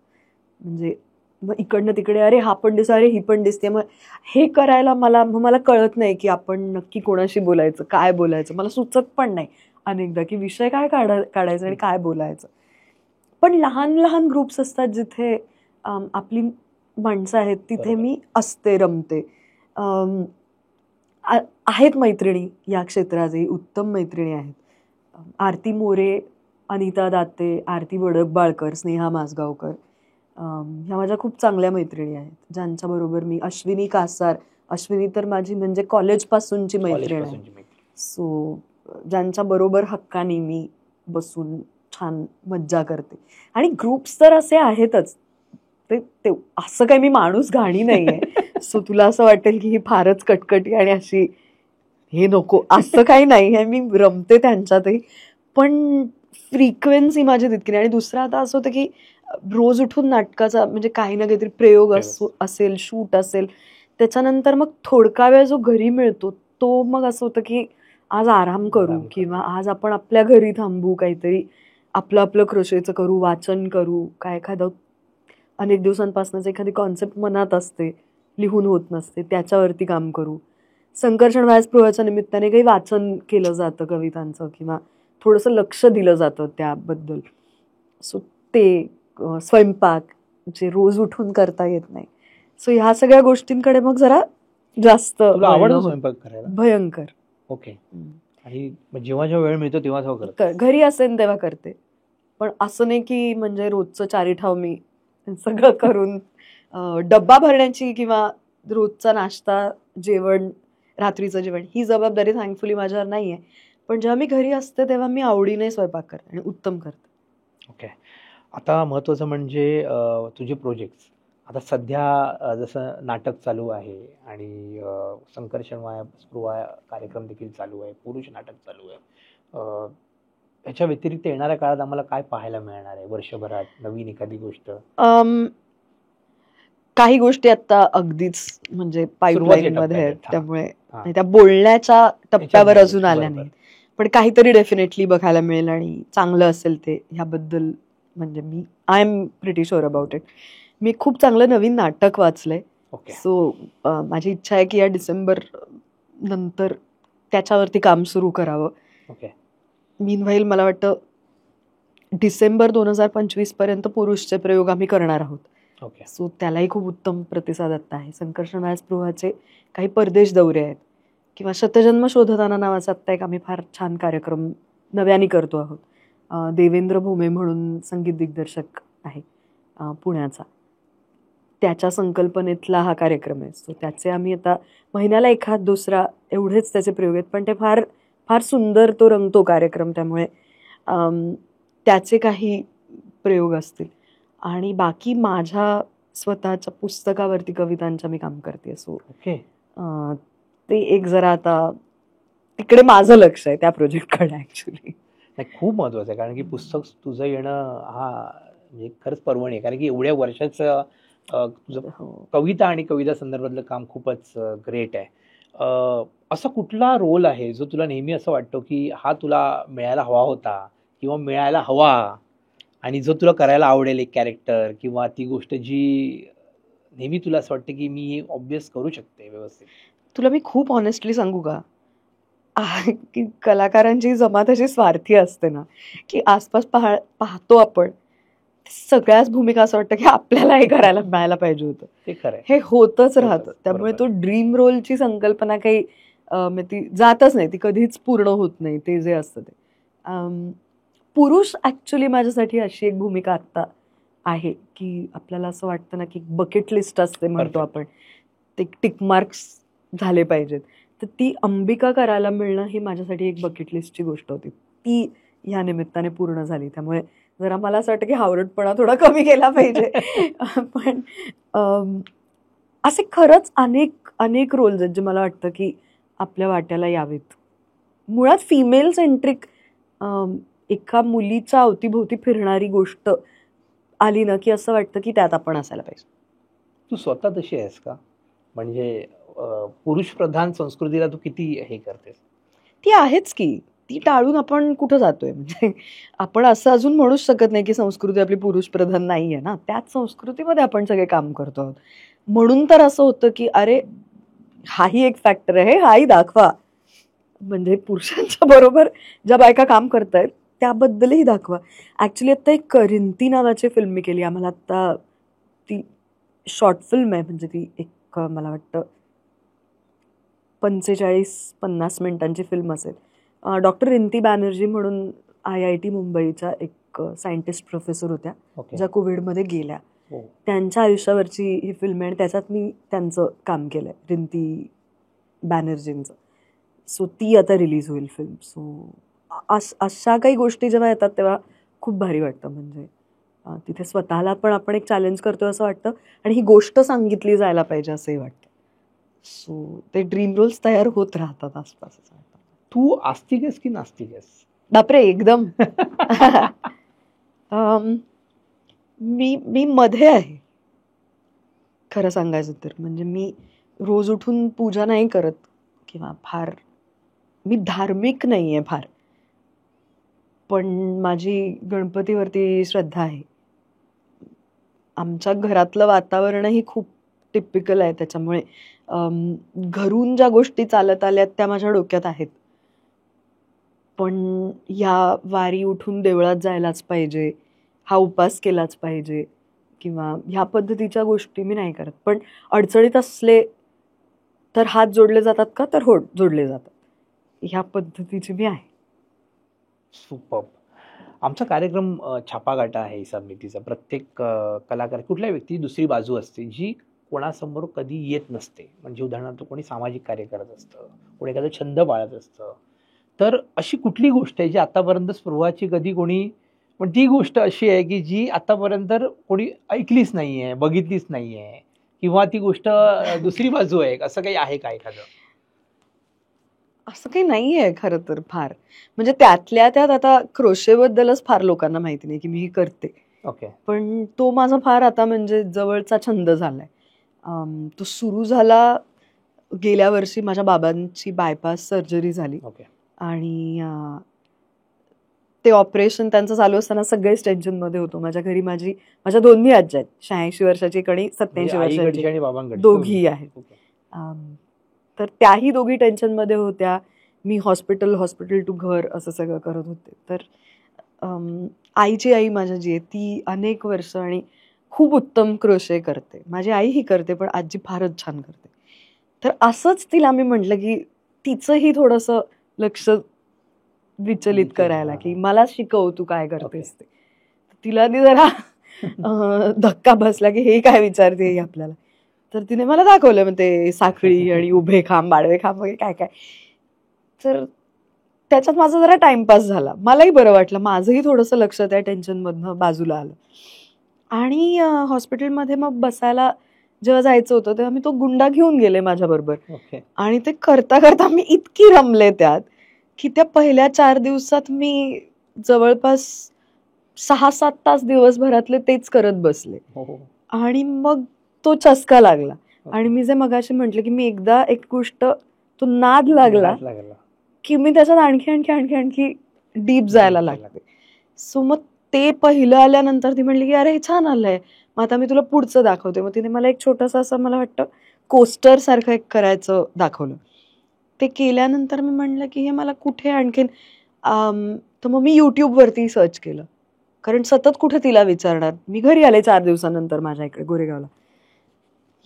म्हणजे मग इकडनं तिकडे अरे हा पण दिसतो, अरे ही पण दिसते, मग हे करायला मला कळत नाही की आपण नक्की कोणाशी बोलायचं, काय बोलायचं. मला सुचत पण नाही अनेकदा की विषय काय काढायचा आणि काय बोलायचं. पण लहान लहान ग्रुप्स असतात जिथे आपली माणसं आहेत, तिथे मी असते, रमते. आहेत मैत्रिणी या क्षेत्राचे, उत्तम मैत्रिणी आहेत. आरती मोरे, अनिता दाते, आरती वडकबाळकर, स्नेहा माजगावकर, ह्या माझ्या खूप चांगल्या मैत्रिणी आहेत, ज्यांच्याबरोबर मी, अश्विनी कासार, अश्विनी तर माझी म्हणजे कॉलेजपासूनची मैत्रीण आहे. सो ज्यांच्याबरोबर हक्कानी मी बसून छान मज्जा करते. आणि ग्रुप्स तर असे आहेतच, ते असं काही मी माणूस घाणी नाही आहे. सो तुला असं वाटेल की ही फारच कटकटी आणि अशी हे नको, असं काही नाही आहे. मी रमते त्यांच्यातही, पण फ्रिक्वेन्सी माझी तितकी नाही. आणि दुसरं आता असं होतं की रोज उठून नाटकाचा म्हणजे काही ना काहीतरी प्रयोग असेल, शूट असेल, त्याच्यानंतर मग थोडका वेळ जो घरी मिळतो तो मग असं होतं की आज आराम करू, किंवा आज आपण आपल्या घरी थांबू, काहीतरी आपलं क्रोशेचं करू, वाचन करू, काय एखादं अनेक दिवसांपासूनच एखादी कॉन्सेप्ट मनात असते, लिहून होत नसते, त्याच्यावरती काम करू. संकर्षण व्यासपृहाच्या निमित्ताने काही वाचन केलं जातं कवितांचं, किंवा थोडंसं लक्ष दिलं जातं त्याबद्दल. सो ते स्वयंपाक जे रोज उठून करता येत नाही. सो ह्या सगळ्या गोष्टींकडे मग जरा जास्त आवडतो स्वयंपाक करायला. भयंकर. ओके. आणि जेव्हा जेव्हा वेळ मिळतो तेव्हा घरी असेल तेव्हा करते, पण असं नाही की म्हणजे रोजचं चारीठाव मी सगळं करून डब्बा भरण्याची किंवा रोजचा नाश्ता, जेवण, रात्रीचं जेवण ही जबाबदारी थँकफुली माझ्यावर नाही आहे. पण जेव्हा मी घरी असते तेव्हा मी आवडीने स्वयंपाक करते आणि उत्तम करते. ओके. आता महत्त्वाचं म्हणजे तुझे प्रोजेक्ट्स. आता सध्या जसं नाटक चालू आहे आणि संकर्षण स्पृहा कार्यक्रम देखील चालू आहे, पुरुष नाटक चालू आहे. याच्या व्यतिरिक्त येणाऱ्या काळात आम्हाला काय पाहायला मिळणार आहे वर्षभरात, नवीन एखादी गोष्ट? काही गोष्टी आता अगदीच म्हणजे पाईपलाईन मध्ये आहेत, त्यामुळे त्या बोलण्याच्या टप्प्यावर अजून आल्या नाहीत. पण काहीतरी डेफिनेटली बघायला मिळेल आणि चांगलं असेल ते, ह्याबद्दल म्हणजे मी I am pretty sure about it. मी खूप चांगलं नवीन नाटक वाचलंय. सो माझी इच्छा आहे की या डिसेंबर नंतर त्याच्यावरती काम सुरू करावं. मीनव्हाईल मला वाटतं डिसेंबर 2025 पर्यंत पुरुषचे प्रयोग आम्ही करणार आहोत. सो त्यालाही खूप उत्तम प्रतिसाद आता आहे. संकर्षण व्यासपृहाचे काही परदेश दौरे आहेत, किंवा शतजन्म शोधताना नावाचा आत्ता एक आम्ही फार छान कार्यक्रम नव्याने करतो आहोत. देवेंद्र भोमे म्हणून संगीत दिग्दर्शक आहे पुण्याचा, त्याच्या संकल्पनेतला हा कार्यक्रम आहे. सो त्याचे आम्ही आता महिन्याला एखाद दुसरा एवढेच त्याचे प्रयोग आहेत, पण ते फार फार सुंदर तो रंगतो कार्यक्रम. त्यामुळे त्याचे काही प्रयोग असतील. आणि बाकी माझ्या स्वतःच्या पुस्तकावरती कवितांच्या मी काम करते. सो ते एक जरा आता तिकडे माझं लक्ष आहे, त्या प्रोजेक्टकडे ऍक्च्युली. खूप महत्वाचं आहे, कारण की पुस्तक तुझं येणं हा म्हणजे खरंच पर्वणी आहे. कारण की एवढ्या वर्षाचं तुझं कविता आणि कविता संदर्भातलं काम खूपच ग्रेट आहे. असा कुठला रोल आहे जो तुला नेहमी असं वाटतो की हा तुला मिळायला हवा होता किंवा मिळायला हवा, आणि जो तुला करायला आवडेल, एक कॅरेक्टर किंवा ती गोष्ट जी नेहमी तुला असं वाटतं की मी ऑब्वियस करू शकते व्यवस्थित? तुला मी खूप ऑनेस्टली सांगू का, की कलाकारांची जमात अशी स्वार्थी असते ना, की आसपास पाहतो आपण सगळ्याच भूमिका असं वाटतं की आपल्याला हे करायला मिळायला पाहिजे होतं. ते खरं, हे होतच राहतं. त्यामुळे तो ड्रीम रोलची संकल्पना काही ती जातच नाही, ती कधीच पूर्ण होत नाही ते जे असतं ते. पुरुष ऍक्च्युली माझ्यासाठी अशी एक भूमिका आत्ता आहे की आपल्याला असं वाटतं ना की बकेट लिस्ट असते म्हणतो आपण, ते टिक मार्क्स झाले पाहिजेत. तर ती अंबिका करायला मिळणं ही माझ्यासाठी एक बकेट लिस्टची गोष्ट होती, ती ह्या निमित्ताने पूर्ण झाली. त्यामुळे जरा मला असं वाटतं की हावरटपणा थोडा कमी केला पाहिजे. पण असे खरंच अनेक अनेक रोल्स आहेत जे मला वाटतं की आपल्या वाट्याला यावेत. मुळात फिमेल सेंट्रिक एका मुलीच्या अवतीभोवती फिरणारी गोष्ट आली ना की असं वाटतं की त्यात आपण असायला पाहिजे. तू स्वतः तशी आहेस का? म्हणजे पुरुष प्रधान संस्कृतीला तू किती हे करतेस? ती आहेच की. ती टाळून आपण कुठं जातोय. म्हणजे आपण असं अजून म्हणूच शकत नाही की संस्कृती आपली पुरुष प्रधान नाही आहे ना. त्याच संस्कृतीमध्ये आपण सगळे काम करतो आहोत. म्हणून तर असं होतं की अरे हाही एक फॅक्टर आहे, हाही दाखवा. म्हणजे पुरुषांच्या बरोबर ज्या बायका काम करतायत त्याबद्दलही दाखवा. ऍक्च्युली आता एक रिंती नावाची फिल्म मी केली. आम्हाला आता ती शॉर्ट फिल्म आहे. म्हणजे ती एक मला वाटतं 45-50 मिनिटांची फिल्म असेल. डॉक्टर रिंती बॅनर्जी म्हणून IIT मुंबईच्या एक सायंटिस्ट प्रोफेसर होत्या, ज्या कोविडमध्ये गेल्या. त्यांच्या आयुष्यावरची ही फिल्म आहे आणि त्याच्यात मी त्यांचं काम केलंय, रिंती बॅनर्जींचं. सो ती आता रिलीज होईल फिल्म. सो अशा काही गोष्टी जेव्हा येतात तेव्हा खूप भारी वाटतं. म्हणजे तिथे स्वतःला पण आपण एक चॅलेंज करतोय असं वाटतं आणि ही गोष्ट सांगितली जायला पाहिजे असंही वाटतं. सो ते ड्रीम रोल्स तयार होत राहतात आसपास. तू आस्तिक आहेस की नास्तिक आहेस? बापरे, एकदम. मी मध्ये आहे खरं सांगायचं तर. म्हणजे मी रोज उठून पूजा नाही करत किंवा फार मी धार्मिक नाहीये फार, पण माझी गणपतीवरती श्रद्धा आहे. आमच्या घरातलं वातावरणही खूप टिपिकल आहे, त्याच्यामुळे घरून ज्या गोष्टी चालत आल्यात त्या माझ्या डोक्यात आहेत. पण ह्या वारी उठून देवळात जायलाच पाहिजे, हा उपास केलाच पाहिजे किंवा ह्या पद्धतीच्या गोष्टी मी नाही करत. पण अडचणीत असले तर हात जोडले जातात का, तर हो जोडले जातात. ह्या पद्धतीची मी आहे. सुपर्ब. आमचा कार्यक्रम छापागाटा आहे हिसाबनीतीचा. प्रत्येक कलाकार, कुठल्या व्यक्ती दुसरी बाजू असते जी कोणासमोर कधी येत नसते. म्हणजे उदाहरणार्थ कोणी सामाजिक कार्य करत असतं, कोणी एखादा छंद बाळगत असतं. तर अशी कुठली गोष्ट आहे जी आतापर्यंत स्पृहाची कधी कोणी, पण ती गोष्ट अशी आहे की जी आतापर्यंत कोणी ऐकलीच नाहीये, बघितलीच नाहीये, किंवा ती गोष्ट दुसरी बाजू आहे, असं काही आहे का एखादं? असं काही नाहीये खरं तर फार. म्हणजे त्यातल्या त्यात आता क्रोशेबद्दलच फार लोकांना माहिती नाही की मी हे करते. ओके. पण तो माझा फार आता म्हणजे जवळचा छंद झालाय. तो सुरू झाला गेल्या वर्षी. माझ्या बाबांची बायपास सर्जरी झाली आणि ते ऑपरेशन त्यांचं चालू असताना सगळेच टेन्शन मध्ये होतो. माझ्या घरी माझ्या दोन्ही आज्या आहेत, 86 वर्षाची एक आणि 87 वर्षाची, दोघी आहेत. तर त्याही दोघी टेन्शन मध्ये होत्या. मी हॉस्पिटल टू घर असं सगळं करत होते. तर आईची आई माझ्या जी आहे ती अनेक वर्ष आणि खूप उत्तम क्रोशे करते. माझी आईही करते, पण आजी फारच छान करते. तर असंच तिला मी म्हटलं की तिचंही थोडंसं लक्ष विचलित करायला की मला शिकव तू काय करतेस ते. तिला जरा धक्का बसला की हे काय विचारते आपल्याला. तर तिने मला दाखवलं मग ते साखळी आणि उभे खांब, आडवे खांब वगैरे काय काय. तर त्याच्यात माझा जरा टाइमपास झाला. मलाही बरं वाटलं, माझंही थोडंसं लक्ष त्या टेन्शनमधनं बाजूला आलं. आणि हॉस्पिटलमध्ये मग बसायला जेव्हा जायचं होतं तेव्हा मी तो गुंडा घेऊन गेले माझ्याबरोबर. आणि ते करता करता मी इतकी रमले त्यात की त्या पहिल्या 4 दिवसात मी जवळपास 6-7 तास दिवसभरातले तेच करत बसले. आणि मग तो चस्का लागला. आणि मी जे मगाशी म्हटलं की मी एकदा एक गोष्ट, तो नाद लागला की मी त्याच्यात आणखी डीप जायला लागते. सो मग ते पहिलं आल्यानंतर ती म्हणली की अरे हे छान आलंय, मग आता मी तुला पुढचं दाखवते. मग तिने मला एक छोटंसं असं मला वाटतं कोस्टर सारखं एक करायचं दाखवलं. ते केल्यानंतर मी म्हणलं की हे मला कुठे आणखीन, तर मग मी युट्यूबवरती सर्च केलं, कारण सतत कुठे तिला विचारणार. मी घरी आले 4 दिवसानंतर माझ्या इकडे गोरेगावला.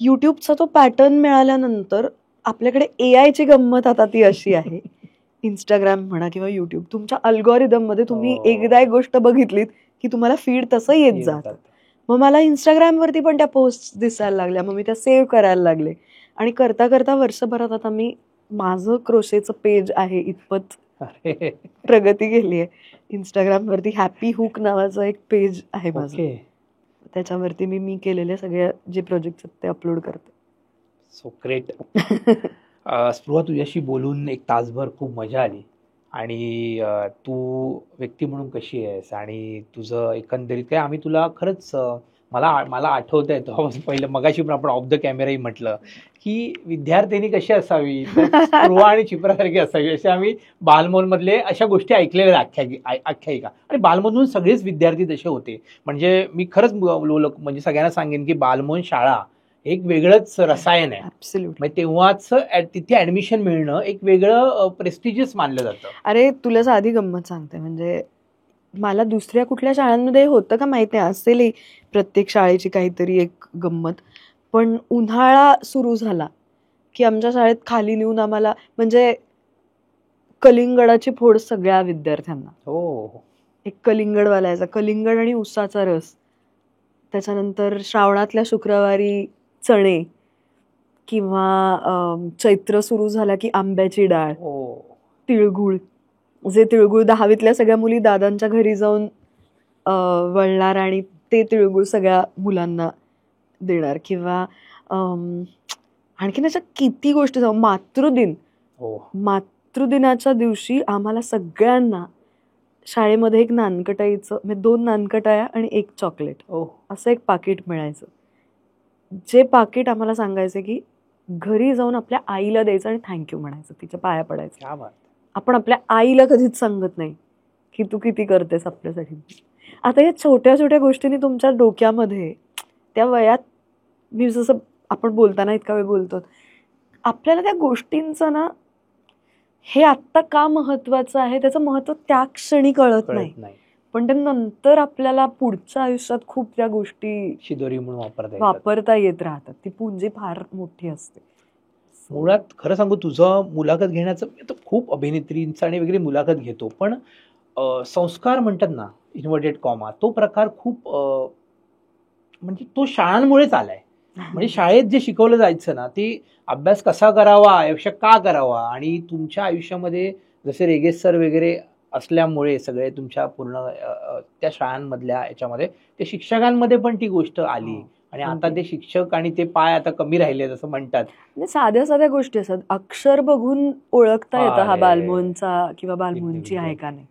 युट्यूबचा तो पॅटर्न मिळाल्यानंतर आपल्याकडे AI ची गंमत आता ती अशी आहे, इंस्टाग्राम म्हणा किंवा युट्यूब, तुमच्या अल्गोरिदम मध्ये तुम्ही एकदा एक गोष्ट बघितलीत की तुम्हाला फीड तसं येत जातं. मग मला इंस्टाग्रामवरती पण त्या पोस्ट दिसायला लागल्या. मग मी त्या सेव्ह करायला लागले आणि करता करता वर्षभरात आता मी माझं क्रोशेचं पेज आहे इतपत प्रगती केली आहे. इंस्टाग्रामवरती हॅपी हुक नावाचं एक पेज आहे माझं. त्याच्यावरती मी केलेले सगळे जे प्रोजेक्ट आहेत ते अपलोड करते. So great. स्पृहा, तुझ्याशी बोलून एक तासभर खूप मजा आली. आणि तू व्यक्ती म्हणून कशी आहेस आणि तुझं एकंदरीत काय, आम्ही तुला खरंच मला आठवतंय तेव्हापासून पहिलं मगाशी पण आपण ऑफ द कॅमेराही म्हटलं की विद्यार्थिनी कशी असावी, स्पृहा आणि चिपरासारखी असावी, असे आम्ही बालमोल मधले अशा गोष्टी ऐकलेल्या आख्यायिका. आणि बालमोलमधून सगळेच विद्यार्थी तसे होते. म्हणजे मी खरंच म्हणजे सगळ्यांना सांगेन की बालमोहन शाळा एक वेगळंच रसायन आहे. म्हणजे तेव्हाच तिथे ऍडमिशन मिळणं एक वेगळं प्रेस्टिजियस मानलं जातं. अरे तुला साधी गंमत सांगते, म्हणजे मला दुसऱ्या कुठल्या शाळांमध्ये होतं का माहिती आहे, असेल प्रत्येक शाळेची काहीतरी एक गंमत, पण उन्हाळा सुरू झाला की आमच्या शाळेत खाली नेऊन आम्हाला म्हणजे कलिंगडाची फोड सगळ्या विद्यार्थ्यांना. हो, एक कलिंगडवाला यायचा, कलिंगड आणि उसाचा रस. त्याच्यानंतर श्रावणातल्या शुक्रवारी चणे, किंवा चैत्र सुरू झाला की आंब्याची डाळ, तिळगुळ. जे तिळगुळ 10वीतल्या सगळ्या मुली दादांच्या घरी जाऊन वळणार आणि ते तिळगुळ सगळ्या मुलांना देणार. किंवा आणखीन अशा किती गोष्टी. मातृदिन, मातृदिनाच्या दिवशी आम्हाला सगळ्यांना शाळेमध्ये एक नानकटाईचं, म्हणजे 2 नानकटाया आणि 1 चॉकलेट असं एक पाकिट मिळायचं. जे पाकिट आम्हाला सांगायचं की घरी जाऊन आपल्या आईला द्यायचं आणि थँक्यू म्हणायचं, तिच्या पाया पडायचं. आपण आपल्या आईला कधीच सांगत नाही की तू किती करतेस आपल्यासाठी. आता या छोट्या छोट्या गोष्टींनी तुमच्या डोक्यामध्ये त्या वयात, मी जसं आपण बोलताना इतका वेळ बोलतो, आपल्याला त्या गोष्टींचं ना हे आत्ता का महत्वाचं आहे त्याचं महत्व त्या क्षणी कळत नाही, पण ते नंतर आपल्याला पुढच्या आयुष्यात खूप त्या गोष्टी शिदोरी म्हणून वापरता येत राहतात. ती पुंजी फार मोठी असते. मुळात खरं सांगू, तुझं मुलाखत घेण्याचं खूप अभिनेत्रींचा आणि वगैरे मुलाखत घेतो, पण संस्कार म्हणतात ना, इन्व्हर्टेड कॉमा, तो प्रकार खूप म्हणजे तो शाळांमुळेच आलाय. म्हणजे शाळेत जे शिकवलं जायचं ना, ते अभ्यास कसा करावा, आयुष्य का करावा, आणि तुमच्या आयुष्यामध्ये जसे रेगेश सर वगैरे असल्यामुळे सगळे तुमच्या पूर्ण त्या शाळांमधल्या याच्यामध्ये ते शिक्षकांमध्ये पण ती गोष्ट आली. आणि आता ते शिक्षक आणि ते पाय आता कमी राहिले जसं म्हणतात. साध्या साध्या गोष्टी असतात, अक्षर बघून ओळखता येतं हा बालमोहनचा किंवा बालमोहनची आहे का नाही.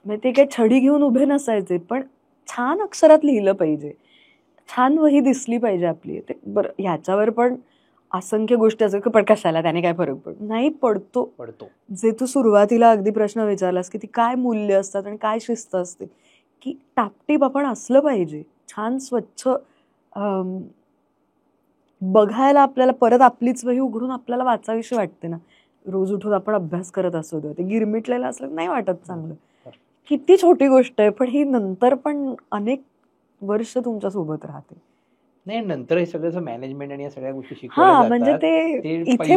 म्हणजे ते काही छडी घेऊन उभे नसायचे, पण छान अक्षरात लिहिलं पाहिजे, छान वही दिसली पाहिजे आपली. ते बरं, ह्याच्यावर पण असंख्य गोष्टी असतात की पण कशाला, त्याने काय फरक पडतो, नाही पडतो. जे तू सुरुवातीला अगदी प्रश्न विचारलास की ती काय मूल्य असतात आणि काय शिस्त असते, की टापटीप आपण असलं पाहिजे, छान स्वच्छ बघायला आपल्याला परत आपलीच वही उघडून आपल्याला वाचावीशी वाटते ना. रोज उठून आपण अभ्यास करत असतो ते गिरमिटलेलं असलं नाही वाटत चांगलं. किती छोटी गोष्ट आहे, पण ही नंतर पण अनेक वर्ष तुमच्या सोबत राहते. नाही, नंतर हे सगळं मॅनेजमेंट आणि या सगळ्या गोष्टी शिकवल्या म्हणजे ते इथे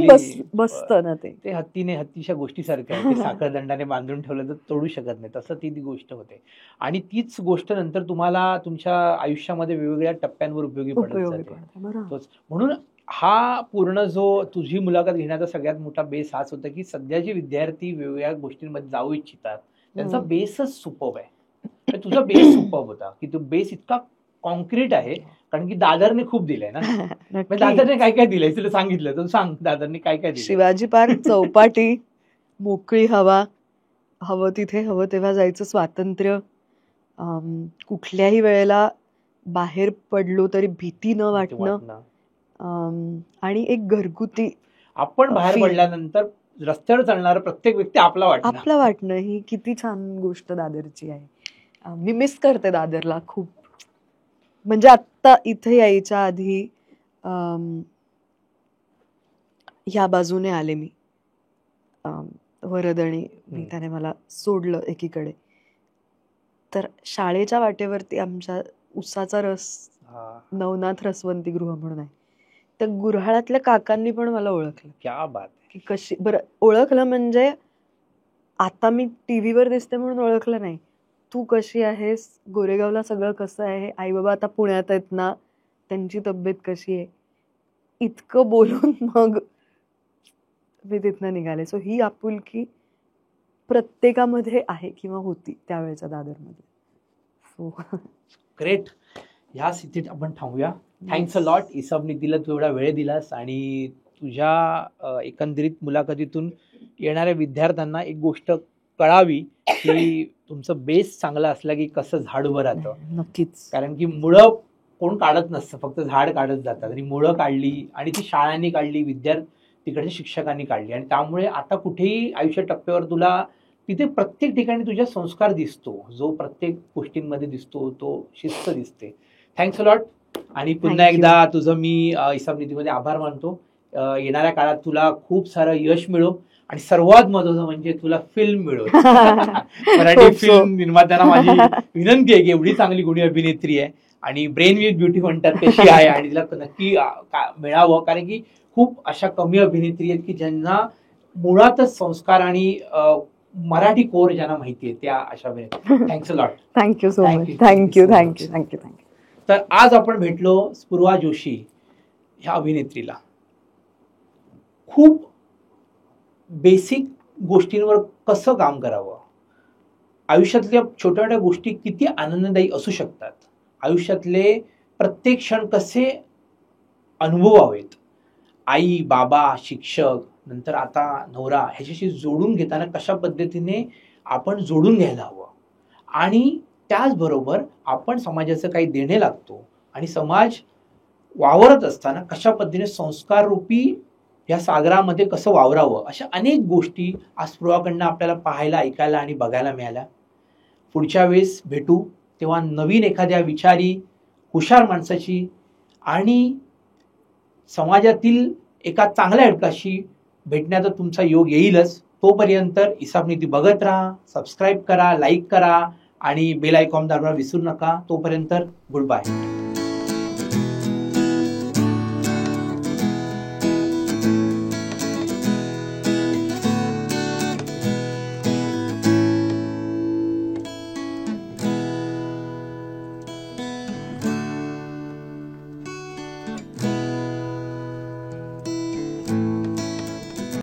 बसतं ना, ते हत्तीच्या गोष्टीसारखं आहे. ते साखळदंडाने बांधून ठेवलं तर तोडू शकत नाही, तसं ती गोष्ट होते. आणि तीच गोष्ट नंतर तुम्हाला तुमच्या आयुष्यामध्ये वेगवेगळ्या टप्प्यांवर उपयोगी पडत जाते. म्हणून हा पूर्ण जो तुझी मुलाखत घेण्याचा सगळ्यात मोठा बेस हाच होता की सध्या जे विद्यार्थी वेगवेगळ्या गोष्टींमध्ये जाऊ इच्छितात त्यांचा बेसच सुपर्ब आहे. तुझा बेस सुपर्ब होता की तो बेस इतका कॉन्क्रीट आहे, कारण की दादरने खूप दिलंय ना. दादरने काय काय दिलंय तुला सांगितलं, तर सांग दादरने काय काय दिलं. शिवाजी पार्क, चौपाटी, मोकळी हवा, हवं तिथे हवं तेव्हा जायचं स्वातंत्र्य, कुठल्याही वेळेला बाहेर पडलो तरी भीती न वाटणं, आणि एक घरगुती, आपण बाहेर पडल्यानंतर रस्त्यावर चालणार प्रत्येक व्यक्ती आपला वाटणं ही किती छान गोष्ट दादरची आहे. मी मिस करते दादरला खूप. म्हणजे आत्ता इथे यायच्या आधी ह्या बाजूने आले मी, वरद आणि त्याने मला सोडलं एकीकडे, तर शाळेच्या वाटेवरती आमच्या उसाचा रस, नवनाथ रसवंती गृह म्हणून आहे, त्या गुऱ्हाळातल्या काकांनी पण मला ओळखलं. क्या बात, की कशी, बरं ओळखलं म्हणजे आता मी टीव्हीवर दिसते म्हणून ओळखलं नाही, तू कशी आहेस, गोरेगावला सगळं कसं आहे, आई बाबा आता पुण्यात आहेत ना, त्यांची तब्येत कशी आहे, इतकं बोलून मग मी तिथनं निघाले. सो ही आपुलकी प्रत्येकामध्ये आहे किंवा होती त्यावेळेच्या दादरमध्ये. So great. ह्या स्थितीत आपण थांबूया. थँक्स अ लॉट इसबनी दिला, तू एवढा वेळ दिलास, आणि तुझ्या एकंदरीत मुलाखतीतून येणाऱ्या विद्यार्थ्यांना एक गोष्ट कळावी की तुमचं बेस चांगला असला की कसं झाड उभं राहतं. नक्कीच. कारण की मुळं कोण काढत नसतं, फक्त झाड काढत जातात आणि मुळं काढली आणि ती शाळांनी काढली, तिकडच्या शिक्षकांनी काढली आणि त्यामुळे आता कुठेही आयुष्य टप्प्यावर तुला तिथे प्रत्येक ठिकाणी तुझ्या संस्कार दिसतो, जो प्रत्येक गोष्टींमध्ये दिसतो तो शिस्त दिसते. Thanks a lot. आणि पुन्हा Thank you. एकदा तुझं मी हिसाब नीतीमध्ये आभार मानतो. येणाऱ्या काळात तुला खूप सारं यश मिळो आणि सर्वात महत्वाचं म्हणजे तुला फिल्म मिळो. Marathi Hope so. फिल्म निर्मात्यांना माझी विनंती आहे की एवढी चांगली गुणी अभिनेत्री आहे आणि ब्रेन विथ ब्युटी म्हणतात तशी आहे आणि तिला नक्की मिळावं, कारण की खूप अशा कमी अभिनेत्री आहेत की ज्यांना मुळातच संस्कार आणि मराठी कोर ज्यांना माहिती आहे त्या अशा अभिनेत्री. Thanks a lot. Thank you so Thank much. you. Thank you Thank you so thank you much. Thank you thank you. तर आज आपण भेटलो स्पृहा जोशी ह्या अभिनेत्रीला. खूप बेसिक गोष्टींवर कसं काम करावं, आयुष्यातल्या छोट्या छोट्या गोष्टी किती आनंददायी असू शकतात, आयुष्यातले प्रत्येक क्षण कसे अनुभवावेत, आई बाबा शिक्षक नंतर आता नवरा ह्याच्याशी जोडून घेताना कशा पद्धतीने आपण जोडून घ्यायला हवं आणि त्याचबरोबर आपण समाजाचं काही देणे लागतो आणि समाज वावरत असताना कशा पद्धतीने संस्कार रूपी या सागरामध्ये कसं वावरावं, अशा अनेक गोष्टी आज स्पृहाकडनं आपल्याला पाहायला, ऐकायला आणि बघायला मिळाल्या. पुढच्या वेळेस भेटू तेव्हा नवीन एखाद्या विचारी हुशार माणसाची आणि समाजातील एका चांगल्या घटकाशी भेटण्याचा तुमचा योग येईलच. तोपर्यंत हिसाब नीती बघत राहा, सबस्क्राईब करा, लाईक करा आणि बेल आयकॉन दाबायला विसरू नका. तोपर्यंत गुड बाय.